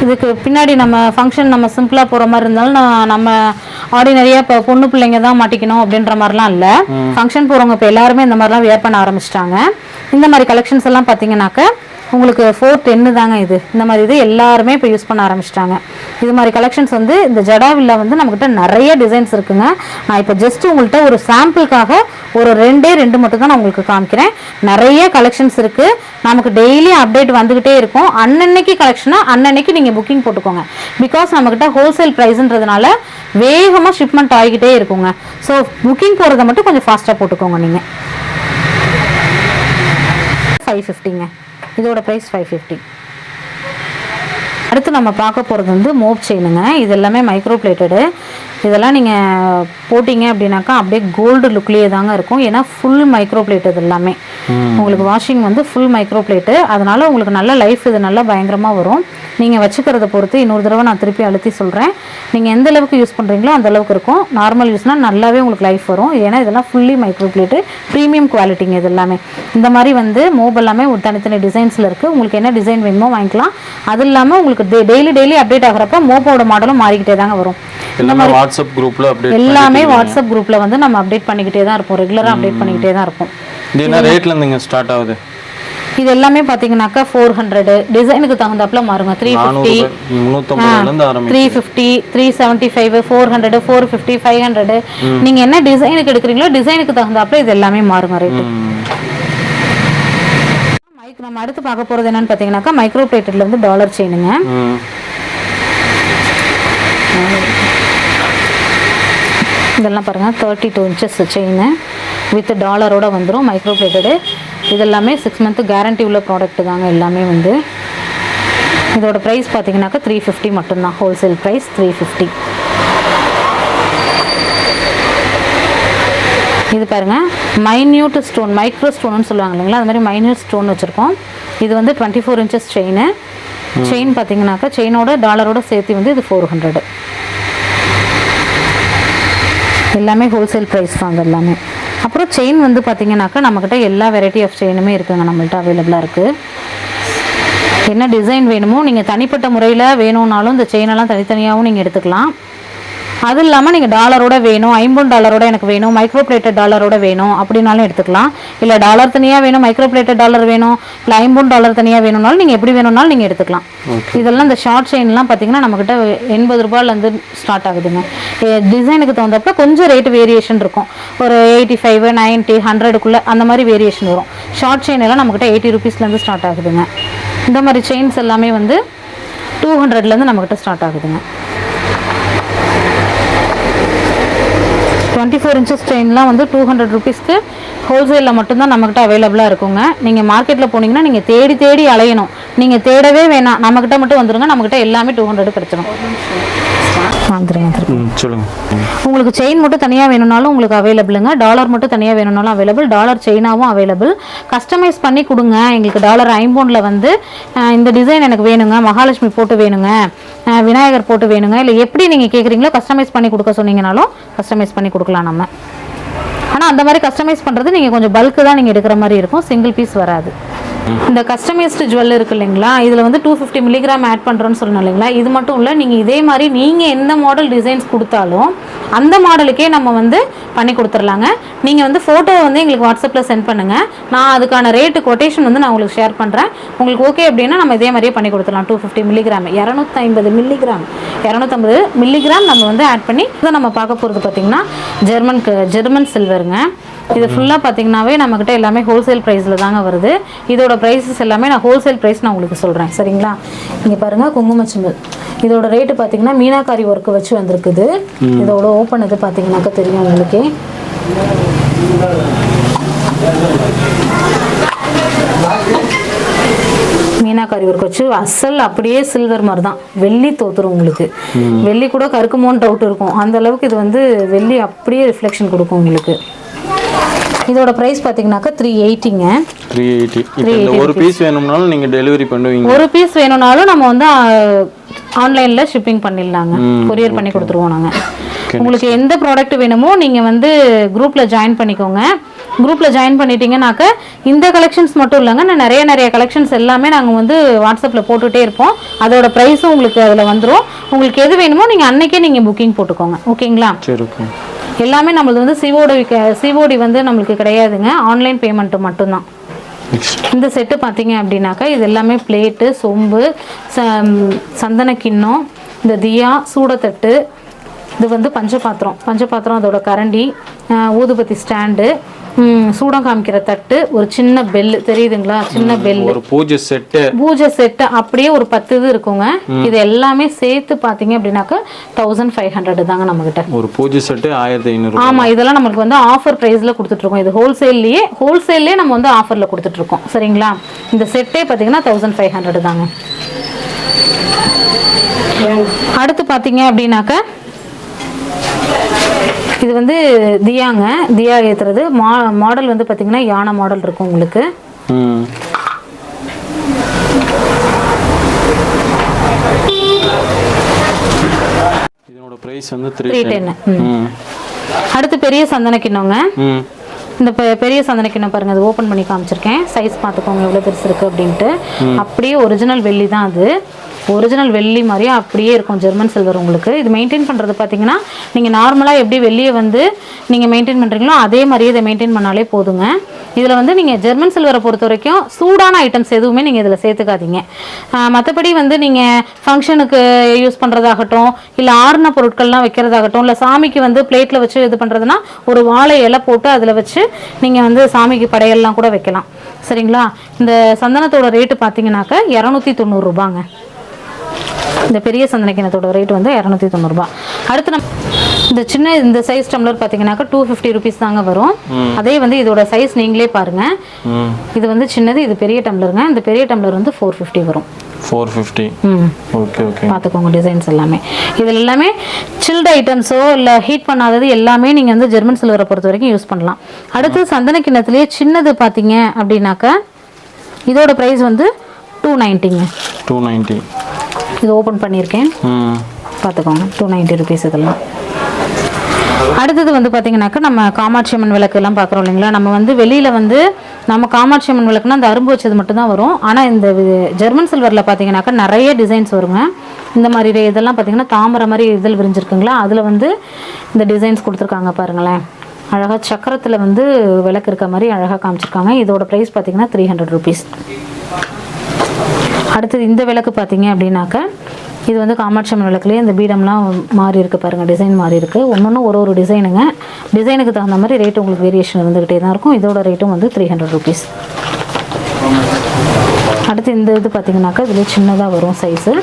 இதுக்கு பின்னாடி நம்ம ஃபங்க்ஷன் நம்ம சிம்பிளாக போகிற மாதிரி இருந்தாலும் நம்ம ஆர்டினரியாக இப்போ பொண்ணு பிள்ளைங்க தான் மாட்டிக்கணும் அப்படின்ற மாதிரிலாம் இல்லை. ஃபங்க்ஷன் போகிறவங்க இப்போ எல்லாருமே இந்த மாதிரிலாம் வியர் பண்ண ஆரம்பிச்சிட்டாங்க. இந்த மாதிரி கலெக்ஷன்ஸ் எல்லாம் பார்த்தீங்கன்னாக்க உங்களுக்கு 410 தாங்க. இந்த மாதிரி இது எல்லாருமே இப்போ யூஸ் பண்ண ஆரம்பிச்சிட்டாங்க. இது மாதிரி கலெக்ஷன்ஸ் வந்து இந்த ஜடாவில்ல வந்து நம்மக்கிட்ட நிறைய டிசைன்ஸ் இருக்குங்க. நான் இப்போ ஜஸ்ட் உங்கள்கிட்ட ஒரு சாம்பிளுக்காக ஒரு 2 மட்டும் தான் நான் உங்களுக்கு காமிக்கிறேன். நிறைய கலெக்ஷன்ஸ் இருக்குது. நமக்கு டெய்லி அப்டேட் வந்துக்கிட்டே இருக்கும். அன்னன்னைக்கு கலெக்ஷனாக அன்னன்னைக்கு நீங்கள் புக்கிங் போட்டுக்கோங்க. பிகாஸ் நம்மக்கிட்ட ஹோல்சேல் ப்ரைஸுன்றதுனால வேகமாக ஷிப்மெண்ட் ஆகிக்கிட்டே இருக்குங்க. ஸோ புக்கிங் போகிறத மட்டும் கொஞ்சம் ஃபாஸ்ட்டாக போட்டுக்கோங்க. நீங்கள் 550ங்க. இதோட ப்ரைஸ் 550. அடுத்து நம்ம பார்க்க போகிறது வந்து மோப் செயினுங்க. இது எல்லாமே மைக்ரோ பிளேட்டடு. இதெல்லாம் நீங்கள் போட்டிங்க அப்படின்னாக்கா அப்படியே கோல்டு லுக்லேயே தாங்க இருக்கும். ஏன்னா ஃபுல் மைக்ரோ பிளேட் இது எல்லாமே. உங்களுக்கு வாஷிங் வந்து ஃபுல் மைக்ரோ பிளேட்டு. அதனால் உங்களுக்கு நல்ல லைஃப் இது நல்லா பயங்கரமாக வரும். நீங்கள் வச்சுக்கிறத பொறுத்து இன்னொரு தடவை நான் திருப்பி அழுத்தி சொல்கிறேன். நீங்கள் எந்த அளவுக்கு யூஸ் பண்ணுறீங்களோ அந்த அளவுக்கு இருக்கும். நார்மல் யூஸ்னால் நல்லாவே உங்களுக்கு லைஃப் வரும். ஏன்னா இதெல்லாம் ஃபுல்லி மைக்ரோ பிளேட்டு, ப்ரீமியம் குவாலிட்டிங்க இது எல்லாமே. இந்த மாதிரி வந்து மோப் எல்லாமே ஒரு தனித்தனி டிசைன்ஸில் இருக்குது. உங்களுக்கு என்ன டிசைன் வேணுமோ வாங்கிக்கலாம். அது இல்லாமல் உங்களுக்கு டெய்லி அப்டேட் ஆகிறப்ப மோப்போட மாடலும் மாறிக்கிட்டே தாங்க வரும். இந்த மாதிரி வாட்ஸ்அப் குரூப்ல அப்டேட் எல்லாமே வாட்ஸ்அப் குரூப்ல வந்து நம்ம அப்டேட் பண்ணிக்கிட்டே தான் இருப்போம். ரெகுலரா அப்டேட் பண்ணிக்கிட்டே தான் இருப்போம். இது என்ன ரேட்ல இருந்துங்க ஸ்டார்ட் ஆகுது? இது எல்லாமே பாத்தீங்கன்னாக்கா 400 டிசைனுக்கு தகுந்தாப்புல மாறுங்க. 350 350ல இருந்து ஆரம்பிக்கும். 350 375 400 450 500 நீங்க என்ன டிசைனுக்கு எடுக்கிறீங்களோ டிசைனுக்கு தகுந்தாப்புல இது எல்லாமே மாறுங்க ரேட். நம்ம அடுத்து பார்க்க போறது என்னன்னு பாத்தீங்கன்னாக்கா மைக்ரோ பிளேட்டட்ல இருந்து டாலர் செயினுங்க. இதெல்லாம் பாருங்க 32 inches செயின் வித் டாலரோட வந்துடும். Micro plated. இது எல்லாமே 6 month கேரண்டி உள்ள ப்ராடக்ட் தாங்க எல்லாமே வந்து. இதோட ப்ரைஸ் பார்த்தீங்கன்னாக்கா 350 மட்டும்தான். Wholesale price 350. இது பாருங்க மைன்யூட் ஸ்டோன், மைக்ரோ ஸ்டோன்னு சொல்லுவாங்க இல்லைங்களா, அது மாதிரி மைன்யூட் ஸ்டோன் வச்சுருக்கோம். இது வந்து 24 inches செயின் பார்த்தீங்கன்னாக்கா செயினோட டாலரோட சேர்த்து வந்து இது 400. எல்லாமே ஹோல்சேல் ப்ரைஸ் தான் அது எல்லாமே. அப்புறம் செயின் வந்து பார்த்தீங்கன்னாக்கா நம்மக்கிட்ட எல்லா வெரைட்டி ஆஃப் செயினுமே இருக்குங்க, நம்மள்ட்ட அவைலபிளாக இருக்குது. என்ன டிசைன் வேணுமோ நீங்கள் தனிப்பட்ட முறையில் வேணும்னாலும் இந்த செயினெல்லாம் தனித்தனியாகவும் நீங்கள் எடுத்துக்கலாம். அது இல்லாமல் நீங்கள் டாலரோட வேணும், $50 எனக்கு வேணும், மைக்ரோ பிளேட்டட் டாலரோட வேணும் அப்படின்னாலும் எடுத்துக்கலாம். இல்லை டாலர் தனியாக வேணும், மைக்ரோ பிளேட்டட் டாலர் வேணும், இல்லை $50 தனியாக வேணும்னாலும் நீங்கள் எப்படி வேணும்னாலும் நீங்கள் எடுத்துக்கலாம். இதெல்லாம் இந்த ஷார்ட் செயின்லாம் பார்த்தீங்கன்னா நம்மக்கிட்ட $80 ஸ்டார்ட் ஆகுதுங்க. டிசைனுக்கு தகுந்தப்ப கொஞ்சம் ரேட் வேரியேஷன் இருக்கும். ஒரு 85 90 100க்குள்ளே அந்த மாதிரி வேரியேஷன் வரும். ஷார்ட் செயின் எல்லாம் நம்மக்கிட்ட $80 ஸ்டார்ட் ஆகுதுங்க. இந்த மாதிரி செயின்ஸ் எல்லாமே வந்து 200 நம்மக்கிட்ட ஸ்டார்ட் ஆகுதுங்க. 24 inches செயின்லாம் வந்து 200 ருபீஸ்க்கு ஹோல்சேலில் மட்டும்தான் நம்மக்கிட்ட அவைலபிளாக இருக்குங்க. நீங்கள் மார்க்கெட்டில் போனீங்கன்னா நீங்கள் தேடி தேடி அலையணும். நீங்கள் தேடவே வேணாம், நம்மக்கிட்ட மட்டும் வந்துருங்க. நம்மக்கிட்ட எல்லாமே 200 கிடைச்சிடும். வந்துருங்க. சொல்லுங்க. உங்களுக்கு செயின் மட்டும் தனியாக வேணும்னாலும் உங்களுக்கு அவைலபிளுங்க. டாலர் மட்டும் தனியாக வேணும்னாலும் அவைலபிள். டாலர் செயினாகவும் அவைலபிள். கஸ்டமைஸ் பண்ணி கொடுங்க. எங்களுக்கு டாலர் ஐம்பொனில் வந்து இந்த டிசைன் எனக்கு வேணுங்க, மகாலட்சுமி போட்டு வேணுங்க, விநாயகர் போட்டு வேணுங்க, இல்லை எப்படி நீங்கள் கேட்குறீங்களோ கஸ்டமைஸ் பண்ணி கொடுக்க சொன்னீங்கனாலும் கஸ்டமைஸ் பண்ணி கொடுக்கலாம் நம்ம. ஆனால் அந்த மாதிரி கஸ்டமைஸ் பண்ணுறது நீங்கள் கொஞ்சம் பல்க்கு தான் நீங்கள் எடுக்கிற மாதிரி இருக்கும், சிங்கிள் பீஸ் வராது. இந்த கஸ்டமைஸ்டு ஜுவல் இருக்கு இல்லைங்களா, இதில் வந்து 250 மில்லிகிராம் ஆட் பண்ணுறோன்னு சொல்லணும் இல்லைங்களா. இது மட்டும் இல்லை, நீங்கள் இதே மாதிரி நீங்கள் எந்த மாடல் டிசைன்ஸ் கொடுத்தாலும் அந்த மாடலுக்கே நம்ம வந்து பண்ணி கொடுத்துர்லாங்க. நீங்கள் வந்து ஃபோட்டோ வந்து எங்களுக்கு வாட்ஸ்அப்பில் சென்ட் பண்ணுங்கள். நான் அதுக்கான ரேட்டு கொட்டேஷன் வந்து நான் உங்களுக்கு ஷேர் பண்ணுறேன். உங்களுக்கு ஓகே அப்படின்னா நம்ம இதே மாதிரியே பண்ணி கொடுத்துடலாம். 250 மில்லிகிராம் 250 மில்லிகிராம் 250 மில்லிகிராம் நம்ம வந்து ஆட் பண்ணி இதை நம்ம பார்க்க போகிறது பார்த்திங்கன்னா ஜெர்மன் சில்வருங்க. இது ஃபுல்லாக பார்த்தீங்கன்னாவே நம்மக்கிட்ட எல்லாமே ஹோல்சேல் ப்ரைஸில் தாங்க வருது. இதோட ப்ரைஸஸ் எல்லாமே நான் ஹோல்சேல் ப்ரைஸ் நான் உங்களுக்கு சொல்கிறேன், சரிங்களா. இங்கே பாருங்கள், குங்குமச்சிமிழ் இதோட ரேட்டு பார்த்தீங்கன்னா மீனாக்காரி ஒர்க்கு வச்சு வந்திருக்குது. இதோட ஓப்பன் இது பார்த்தீங்கன்னாக்கா தெரியும் உங்களுக்கு. மீனாக்காரி ஒர்க் வச்சு அசல் அப்படியே சில்வர் மாதிரி தான். வெள்ளி தோத்துரும் உங்களுக்கு. வெள்ளி கூட கருக்குமோன்னு டவுட் இருக்கும், அந்த அளவுக்கு இது வந்து வெள்ளி அப்படியே ரிஃப்ளெக்ஷன் கொடுக்கும் உங்களுக்கு. இதோட பிரைஸ் பாத்தீங்கன்னாக்கா 380ங்க. 380. இப்போ இந்த ஒரு பீஸ் வேணும்னாலும் நீங்க டெலிவரி பண்ணுவீங்க? ஒரு பீஸ் வேணும்னாலும் நம்ம வந்து ஆன்லைன்ல ஷிப்பிங் பண்ணிடலாங்க, கொரியர் பண்ணி கொடுத்துருவோம் நாங்க. உங்களுக்கு எந்த ப்ராடக்ட் வேணுமோ நீங்க வந்து குரூப்ல ஜாயின் பண்ணிக்கோங்க. குரூப்ல ஜாயின் பண்ணிட்டீங்கன்னாக்க இந்த கலெக்ஷன்ஸ் மட்டும் இல்லைங்க, நான் நிறைய கலெக்ஷன்ஸ் எல்லாமே நாங்கள் வந்து வாட்ஸ்அப்பில் போட்டுகிட்டே இருப்போம். அதோட ப்ரைஸும் உங்களுக்கு அதில் வந்துடும். உங்களுக்கு எது வேணுமோ நீங்கள் அன்னைக்கே நீங்கள் புக்கிங் போட்டுக்கோங்க, ஓகேங்களா. சரி, ஓகே. எல்லாமே நம்மளது வந்து சிஓடி வந்து நம்மளுக்கு கிடையாதுங்க, ஆன்லைன் பேமெண்ட்டு மட்டும்தான். இந்த செட்டு பார்த்தீங்க அப்படின்னாக்கா இது எல்லாமே பிளேட்டு, சொம்பு, சந்தன கிண்ணம், இந்த தியா, சூடத்தட்டு, இது வந்து பஞ்சபாத்திரம், அதோட கரண்டி, ஊதுபத்தி ஸ்டாண்டு, சூடம் காமிக்கிற தட்டு, ஒரு சின்ன பெல்லு தெரியுதுங்களா, சின்ன பெல்லு, ஒரு பூஜை செட்டு அப்படியே ஒரு 10 இது இருக்குங்க. இது எல்லாமே சேர்த்து பாத்தீங்க அப்படின்னாக்க 1500 தாங்க நம்மகிட்ட. ஒரு பூஜை செட்டு 1500. ஆமா, இதெல்லாம் நமக்கு வந்து ஆஃபர் பிரைஸ்ல கொடுத்துட்டு இருக்கோம். இது ஹோல்சேல்லே நம்ம வந்து ஆஃபர்ல கொடுத்துட்டு இருக்கோம், சரிங்களா. இந்த செட்டே பாத்தீங்கன்னா 1500 தாங்க. அடுத்து பாத்தீங்க அப்படின்னாக்க இது வந்து தியா ஏத்துறது மாடல் வந்து பாத்தீங்கன்னா யானை மாடல் இருக்கும் உங்களுக்கு. இதனோட பிரைஸ் வந்து 310. அடுத்து பெரிய சந்தன கிண்ணங்க. இந்த பெரிய சந்தன கிண்ணம் பாருங்க, அது ஓப்பன் பண்ணி காமிச்சிருக்கேன். சைஸ் பார்த்துக்கோங்க எவ்வளோ பெருசு இருக்கு அப்படின்ட்டு. அப்படியே ஒரிஜினல் வெள்ளி தான் அது. ஒரிஜினல் வெள்ளி மாதிரியே அப்படியே இருக்கும் ஜெர்மன் சில்வர் உங்களுக்கு. இது மெயின்டைன் பண்ணுறது பார்த்தீங்கன்னா நீங்கள் நார்மலாக எப்படி வெள்ளியை வந்து நீங்கள் மெயின்டைன் பண்ணுறீங்களோ அதே மாதிரியே இதை மெயின்டைன் பண்ணாலே போதுங்க. இதில் வந்து நீங்கள் ஜெர்மன் சில்வரை பொறுத்த வரைக்கும் சூடான ஐட்டம்ஸ் எதுவுமே நீங்கள் இதில் சேர்த்துக்காதீங்க. மற்றபடி வந்து நீங்கள் ஃபங்க்ஷனுக்கு யூஸ் பண்ணுறதாகட்டும், இல்லை ஆறுன பொருட்கள்லாம் வைக்கிறதாகட்டும், இல்லை சாமிக்கு வந்து பிளேட்டில் வச்சு இது பண்ணுறதுனா ஒரு வாழை இலை போட்டு அதில் வச்சு நீங்கள் வந்து சாமிக்கு படையெல்லாம் கூட வைக்கலாம், சரிங்களா. இந்த சந்தனத்தோட ரேட்டு பார்த்தீங்கன்னாக்க 290 ரூபாங்க. இந்த பெரிய சந்தன கிண்ணத்தோட ரேட் வந்து 290 ரூபாய். அடுத்து நம்ம இந்த சைஸ் டம்ளர் பார்த்தீங்கன்னாக்கா 250 ருபீஸ் தாங்க வரும். அதே வந்து இதோட சைஸ் நீங்களே பாருங்க. இது வந்து சின்னது, இது பெரிய டம்ளருங்க. இந்த பெரிய டம்ளர் வந்து 450 வரும். 450. ஓகே ஓகே, பார்த்துக்கோங்க டிசைன்ஸ் எல்லாமே. இதில் எல்லாமே சில்டு ஐட்டம்ஸோ இல்லை ஹீட் பண்ணாதது எல்லாமே நீங்கள் வந்து ஜெர்மன் சில்வரை பொறுத்த வரைக்கும் யூஸ் பண்ணலாம். அடுத்து சந்தன கிண்ணத்துலேயே சின்னது பார்த்தீங்க அப்படின்னாக்கா இதோட ப்ரைஸ் வந்து 290ங்க. 290. இது ஓப்பன் பண்ணியிருக்கேன், பார்த்துக்கோங்க. 290 ருபீஸ் இதெல்லாம். அடுத்தது வந்து பார்த்தீங்கன்னாக்கா நம்ம காமாட்சி அம்மன் விளக்கு எல்லாம் பார்க்குறோம் இல்லைங்களா. நம்ம வந்து வெளியில் வந்து நம்ம காமாட்சி அம்மன் விளக்குனா அந்த அரும்பு வச்சது மட்டும்தான் வரும். ஆனால் இந்த ஜெர்மன் சில்வரில் பார்த்தீங்கன்னாக்கா நிறைய டிசைன்ஸ் வருங்க. இந்த மாதிரி இதெல்லாம் பார்த்தீங்கன்னா தாமரை மாதிரி இதழ் விரிஞ்சிருக்குங்களா, அதில் வந்து இந்த டிசைன்ஸ் கொடுத்துருக்காங்க பாருங்களேன். அழகாக சக்கரத்தில் வந்து விளக்கு இருக்க மாதிரி அழகாக காமிச்சிருக்காங்க. இதோட ப்ரைஸ் பார்த்தீங்கன்னா 300 ருபீஸ். அடுத்தது இந்த விளக்கு பார்த்தீங்க அப்படின்னாக்கா இது வந்து காமாட்சி அம்மன் விளக்குலேயே இந்த பீடம்லாம் மாறி இருக்குது பாருங்கள், டிசைன் மாறி இருக்குது. ஒன்று ஒரு டிசைனுங்க. டிசைனுக்கு தகுந்த மாதிரி ரேட்டு உங்களுக்கு வேரியேஷன் இருந்துக்கிட்டே தான் இருக்கும். இதோட ரேட்டும் வந்து 300 ருபீஸ். அடுத்து இந்த இது பார்த்தீங்கன்னாக்கா இதில் சின்னதாக வரும் சைஸு.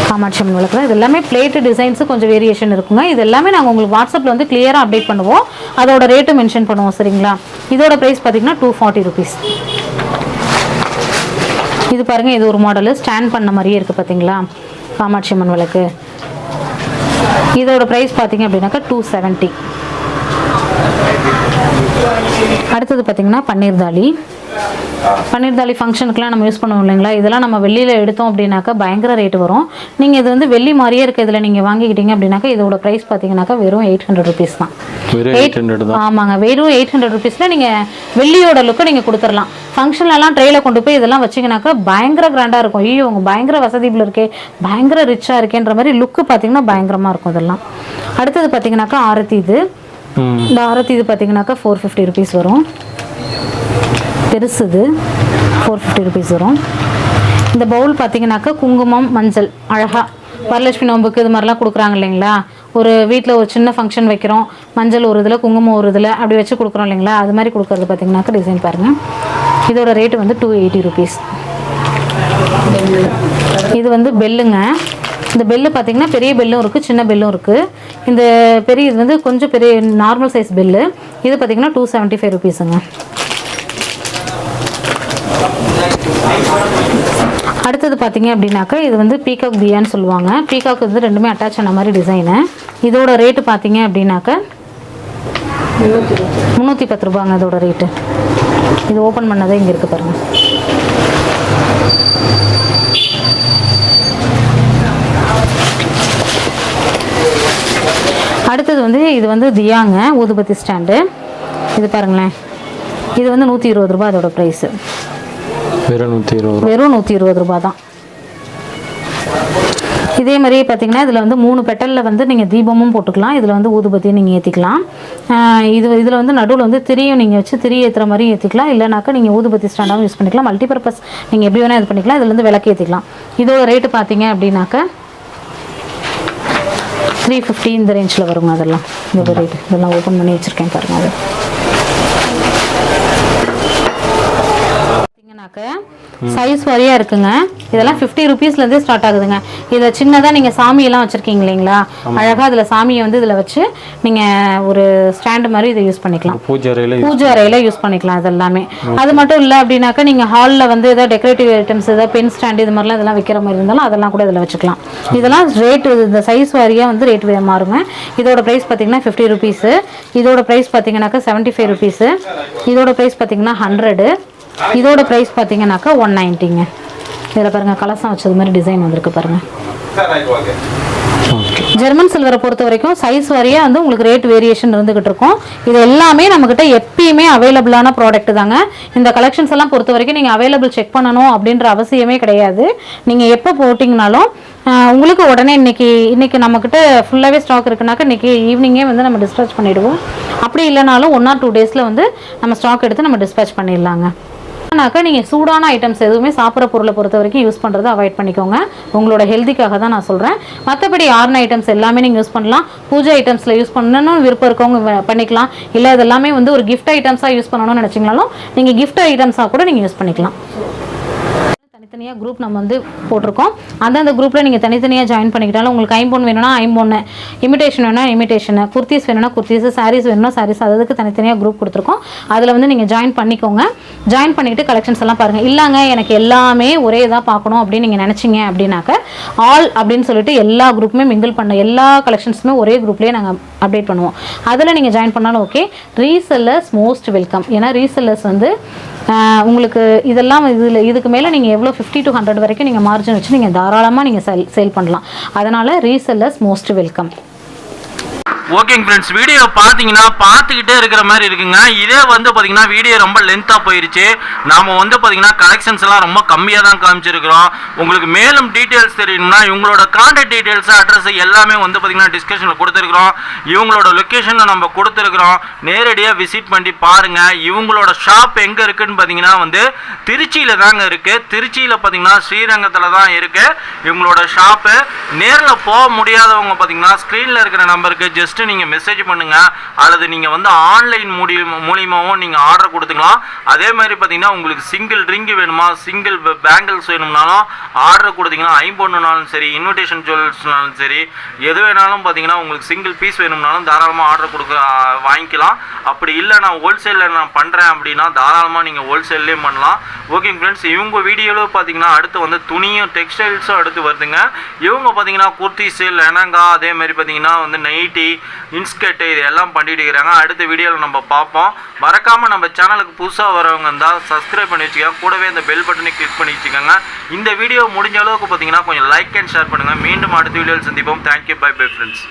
காமாட்சி அம்மன் விளக்கு தான். இது எல்லாமே பிளேட்டு டிசைன்ஸு கொஞ்சம் வேரியேஷன் இருக்குங்க. இது எல்லாமே நாங்கள் உங்களுக்கு வாட்ஸ்அப்பில் வந்து கிளியராக அப்டேட் பண்ணுவோம். அதோட ரேட்டு மென்ஷன் பண்ணுவோம். சரிங்களா? இதோட ப்ரைஸ் பார்த்தீங்கன்னா 240 rupees. இது பாருங்கள், இது ஒரு மாடலு ஸ்டாண்ட் பண்ண மாதிரியே இருக்குது பார்த்தீங்களா, காமாட்சி அம்மன் விளக்கு. இதோட ப்ரைஸ் பார்த்தீங்க அப்படின்னாக்கா 270. அடுத்தது பார்த்தீங்கன்னா பன்னீர் தாலி. பன்னீர் தாலி ஃபங்க்ஷனுக்குலாம் நம்ம யூஸ் பண்ணுவோம் இல்லைங்களா, இதெல்லாம் நம்ம வெளியில் எடுத்தோம் அப்படின்னாக்கா பயங்கர ரேட்டு வரும். நீங்கள் இது வந்து வெள்ளி மாதிரியே இருக்குது, இதில் நீங்கள் வாங்கிக்கிட்டீங்க அப்படின்னாக்கா இதோட ப்ரைஸ் பார்த்தீங்கன்னாக்கா வெறும் 800 rupees தான். ஆமாங்க, வெறும் 800 rupeesல நீங்கள் வெள்ளியோட லுக்கை நீங்கள் கொடுத்துடலாம். ஃபங்க்ஷன்லலாம் ட்ரெயில கொண்டு போய் இதெல்லாம் வச்சிங்கனாக்கா பயங்கர கிராண்டாக இருக்கும். ஐயோ உங்க பயங்கர வசதியில் இருக்கே, பயங்கர ரிச்சாக இருக்கேன்ற மாதிரி லுக்கு பார்த்தீங்கன்னா பயங்கரமாக இருக்கும் இதெல்லாம். அடுத்தது பார்த்தீங்கன்னாக்கா ஆரத்தி. இந்த ஆரத்தி இது பார்த்தீங்கன்னாக்கா 450 rupees வரும். பெருசுது 450 rupees வரும். இந்த பவுல் பார்த்தீங்கன்னாக்கா குங்குமம் மஞ்சள் அழகாக வரலட்சுமி நோம்புக்கு இது மாதிரிலாம் கொடுக்குறாங்க இல்லைங்களா, ஒரு வீட்டில் ஒரு சின்ன ஃபங்க்ஷன் வைக்கிறோம், மஞ்சள் ஒரு இதில் குங்குமம் ஒரு இதில் அப்படி வச்சு கொடுக்குறோம் இல்லைங்களா, அது மாதிரி கொடுக்குறது பார்த்தீங்கன்னாக்கா டிசைன் பாருங்கள். இதோட ரேட்டு வந்து 280 rupees. இது வந்து பெல்லுங்க. இந்த பெல்லு பார்த்தீங்கன்னா பெரிய பெல்லும் இருக்குது, சின்ன பெல்லும் இருக்குது. இந்த பெரிய இது வந்து கொஞ்சம் பெரிய நார்மல் சைஸ் பெல்லு. இது பார்த்தீங்கன்னா 275 rupeesங்க. அடுத்தது பார்த்தீங்க அப்படின்னாக்கா இது வந்து பீகாக் பியான்னு சொல்லுவாங்க. பீகாக் வந்து ரெண்டுமே அட்டாச் ஆன மாதிரி டிசைனு. இதோட ரேட்டு பார்த்தீங்க அப்படின்னாக்கா 310 ரூபாங்க இதோட ரேட்டு. இது ஓப்பன் பண்ணதே இங்கே இருக்குது பாருங்கள். அடுத்தது வந்து இது வந்து தியாங்க ஊதுபத்தி ஸ்டாண்டு. இது பாருங்களேன், இது வந்து 120 ரூபா அதோட ப்ரைஸு. வெறும் 120 ரூபா தான். இதே மாதிரி பார்த்தீங்கன்னா இதில் வந்து 3 பெட்டலில் வந்து நீங்கள் தீபமும் போட்டுக்கலாம், இதில் வந்து ஊதுபத்தியும் நீங்கள் ஏற்றிக்கலாம். இதில் வந்து நடுவில் வந்து திரியும் நீங்கள் வச்சு திரி ஏற்றுற மாதிரி ஏற்றிக்கலாம், இல்லைனாக்கா நீங்கள் ஊதுபத்தி ஸ்டாண்டாகவும் யூஸ் பண்ணிக்கலாம். மல்டிபர்பஸ் நீங்கள் எப்படி வேணால் இது பண்ணிக்கலாம். இதில் வந்து விளக்கு ஏற்றிக்கலாம். இதோட ரேட்டு பார்த்தீங்க அப்படின்னாக்கா 350 இந்த ரேஞ்சில் வருங்க. அதெல்லாம் இதோட ரேட்டு இதெல்லாம் ஓப்பன் பண்ணி வச்சுருக்கேன் பாருங்கள். அது சைஸ் வரையாக இருக்குங்க. இதெல்லாம் 50 rupeesலேருந்தே ஸ்டார்ட் ஆகுதுங்க. இதை சின்னதாக நீங்கள் சாமியெல்லாம் வச்சுருக்கீங்க இல்லைங்களா, அழகாக அதில் சாமியை வந்து இதில் வச்சு நீங்கள் ஒரு ஸ்டாண்டு மாதிரி இதை யூஸ் பண்ணிக்கலாம். பூஜை அறையில் யூஸ் பண்ணிக்கலாம் இது எல்லாமே. அது மட்டும் இல்லை அப்படின்னாக்கா நீங்கள் ஹாலில் வந்து எதாவது டெக்கரேட்டிவ் ஐட்டம்ஸ் எதாவது பென் ஸ்டாண்டு இது மாதிரிலாம் இதெல்லாம் வைக்கிற மாதிரி இருந்தாலும் அதெல்லாம் கூட இதில் வச்சுக்கலாம். இதெல்லாம் ரேட்டு இந்த சைஸ் வாரியாக வந்து ரேட் மாறுங்க. இதோட ப்ரைஸ் பார்த்தீங்கன்னா 50 rupees. இதோட ப்ரைஸ் பார்த்தீங்கன்னாக்கா 75 rupees. இதோட ப்ரைஸ் பார்த்தீங்கன்னா 100. இதோட ப்ரைஸ் பார்த்தீங்கன்னாக்கா 190ங்க. இதில் பாருங்கள் கலசம் வச்சது மாதிரி டிசைன் வந்திருக்கு பாருங்கள். ஜெர்மன் சில்வரை பொறுத்த வரைக்கும் சைஸ் வாரியாக வந்து உங்களுக்கு ரேட் வேரியேஷன் இருந்துகிட்டு இருக்கும். இது எல்லாமே நம்மக்கிட்ட எப்பயுமே அவைலபிளான ப்ராடக்ட் தாங்க. இந்த கலெக்ஷன்ஸ் எல்லாம் பொறுத்த வரைக்கும் நீங்கள் அவைலபிள் செக் பண்ணணும் அப்படின்ற அவசியமே கிடையாது. நீங்கள் எப்போ போட்டிங்கனாலும் உங்களுக்கு உடனே இன்னைக்கு நம்மக்கிட்ட ஃபுல்லாகவே ஸ்டாக் இருக்குனாக்கா இன்றைக்கி ஈவினிங்கே வந்து நம்ம டிஸ்பேச் பண்ணிவிடுவோம். அப்படி இல்லைனாலும் 1 or 2 டேஸில் வந்து நம்ம ஸ்டாக் எடுத்து நம்ம டிஸ்பேச் பண்ணிடலாங்க. நீங்கள் சூடான ஐட்டம்ஸ் எதுவுமே சாப்பிட்ற பொருளை பொறுத்த வரைக்கும் யூஸ் பண்ணுறதை அவாய்ட் பண்ணிக்கோங்க. உங்களோட ஹெல்த்திக்காக தான் நான் சொல்கிறேன். மற்றபடி ஆர்ன ஐட்டம்ஸ் எல்லாமே நீங்கள் யூஸ் பண்ணலாம். பூஜை ஐட்டம்ஸில் யூஸ் பண்ணணும்னு விருப்பம் இருக்கவங்க பண்ணிக்கலாம். இல்லை இது எல்லாமே வந்து ஒரு கிஃப்ட் ஐட்டம்ஸாக யூஸ் பண்ணணும்னு நினச்சிங்கனாலும் நீங்கள் கிஃப்ட் ஐட்டம்ஸாக கூட நீங்கள் யூஸ் பண்ணிக்கலாம். தனித்தனியாக குரூப் நம்ம வந்து போட்டிருக்கோம். அந்தந்த குரூப்பில் நீங்கள் தனித்தனியாக ஜாயின் பண்ணிக்கிட்டாலும் உங்களுக்கு ஐம்பொன் வேணும்னா ஐம்பொன்னு, இமிடேஷன் வேணும்னா இமிடேஷனு, குர்த்திஸ் வேணும்னா குர்த்திஸ், சாரீஸ் வேணும்னா சாரீஸ், அதுக்கு தனித்தனியாக குரூப் கொடுத்துருக்கோம். அதில் வந்து நீங்கள் ஜாயின் பண்ணிக்கோங்க. ஜாயின் பண்ணிக்கிட்டு கலெக்ஷன்ஸ் எல்லாம் பாருங்கள். இல்லைங்க எனக்கு எல்லாமே ஒரே இதாக பார்க்கணும் அப்படின்னு நீங்கள் நினச்சிங்க அப்படின்னாக்க ஆல் அப்படின்னு சொல்லிட்டு எல்லா குரூப்புமே மிங்கிள் பண்ண எல்லா கலெக்ஷன்ஸுமே ஒரே குரூப்லேயே நாங்கள் அப்டேட் பண்ணுவோம். அதில் நீங்கள் ஜாயின் பண்ணாலும் ஓகே. Resellers most welcome. ஏன்னா ரீசெல்லர்ஸ் வந்து உங்களுக்கு இதெல்லாம் இதுக்கு மேலே நீங்கள் எவ்வளோ 50 to 100 வரைக்கும் நீங்கள் மார்ஜின் வச்சு நீங்கள் தாராளமாக நீங்கள் சேல் பண்ணலாம். அதனால் ரீசெல்லர்ஸ் மோஸ்ட் வெல்கம். ஓகேங்க ஃப்ரெண்ட்ஸ், வீடியோ பார்த்தீங்கன்னா பார்த்துக்கிட்டே இருக்கிற மாதிரி இருக்குங்க. இதே வந்து பார்த்தீங்கன்னா வீடியோ ரொம்ப லென்த்தாக போயிடுச்சு. நாம் வந்து பார்த்தீங்கன்னா கலெக்ஷன்ஸ் எல்லாம் ரொம்ப கம்மியாக தான் காமிச்சிருக்கிறோம். உங்களுக்கு மேலும் டீட்டெயில்ஸ் தெரியணும்னா இவங்களோட கான்டாக்ட் டீட்டெயில்ஸ் அட்ரஸ் எல்லாமே வந்து பார்த்தீங்கன்னா டிஸ்கிரிப்ஷனில் கொடுத்துருக்குறோம். இவங்களோட லொக்கேஷனை நம்ம கொடுத்துருக்குறோம். நேரடியாக விசிட் பண்ணி பாருங்கள். இவங்களோட ஷாப் எங்கே இருக்குதுன்னு பார்த்தீங்கன்னா வந்து திருச்சியில் தாங்க இருக்குது. திருச்சியில் பார்த்தீங்கன்னா ஸ்ரீரங்கத்தில் தான் இருக்குது இவங்களோட ஷாப்பு. நேரில் போக முடியாதவங்க பார்த்தீங்கன்னா ஸ்க்ரீனில் இருக்கிற நம்பருக்கு ஜஸ்ட் ஜஸ்ட்டு நீங்கள் மெசேஜ் பண்ணுங்கள், அல்லது நீங்கள் வந்து ஆன்லைன் மூலியமாகவும் நீங்கள் ஆர்டர் கொடுத்துக்கலாம். அதே மாதிரி பார்த்தீங்கன்னா உங்களுக்கு சிங்கிள் ரிங்கு வேணுமா, சிங்கிள் பேங்கிள்ஸ் வேணும்னாலும் ஆர்டர் கொடுத்தீங்கன்னா, ஐம்பொண்ணுனாலும் சரி, இன்விடேஷன் ஜுவல்ஸ்னாலும் சரி, எது வேணாலும் பார்த்தீங்கன்னா உங்களுக்கு சிங்கிள் பீஸ் வேணும்னாலும் தாராளமாக ஆர்டர் வாங்கிக்கலாம். அப்படி இல்லை நான் ஹோல்சேலில் நான் பண்ணுறேன் அப்படின்னா தாராளமாக நீங்கள் ஹோல்சேல்லே பண்ணலாம். ஓகேங்க ஃப்ரெண்ட்ஸ், இவங்க வீடியோவில் பார்த்தீங்கன்னா அடுத்து வந்து துணியும் டெக்ஸ்டைல்ஸும் அடுத்து வருதுங்க. இவங்க பார்த்தீங்கன்னா குர்த்திஸு, லெனங்கா, அதே மாதிரி பார்த்தீங்கன்னா வந்து நைட்டி, இன்ஸ்கர்ட்டு இது எல்லாம் பண்ணிட்டு இருக்கிறாங்க. அடுத்த வீடியோவில் நம்ம பார்ப்போம். மறக்காமல் நம்ம சேனலுக்கு புதுசாக வரவங்க இருந்தால் சப்ஸ்கிரைப் பண்ணி வச்சுக்கோங்க, கூடவே இந்த பெல் பட்டனை கிளிக் பண்ணி வச்சுக்கோங்க. இந்த வீடியோ முடிஞ்ச அளவுக்கு பார்த்தீங்கன்னா கொஞ்சம் லைக் அண்ட் ஷேர் பண்ணுங்கள். மீண்டும் அடுத்த வீடியோவில் சந்திப்போம். Thank you, bye bye friends.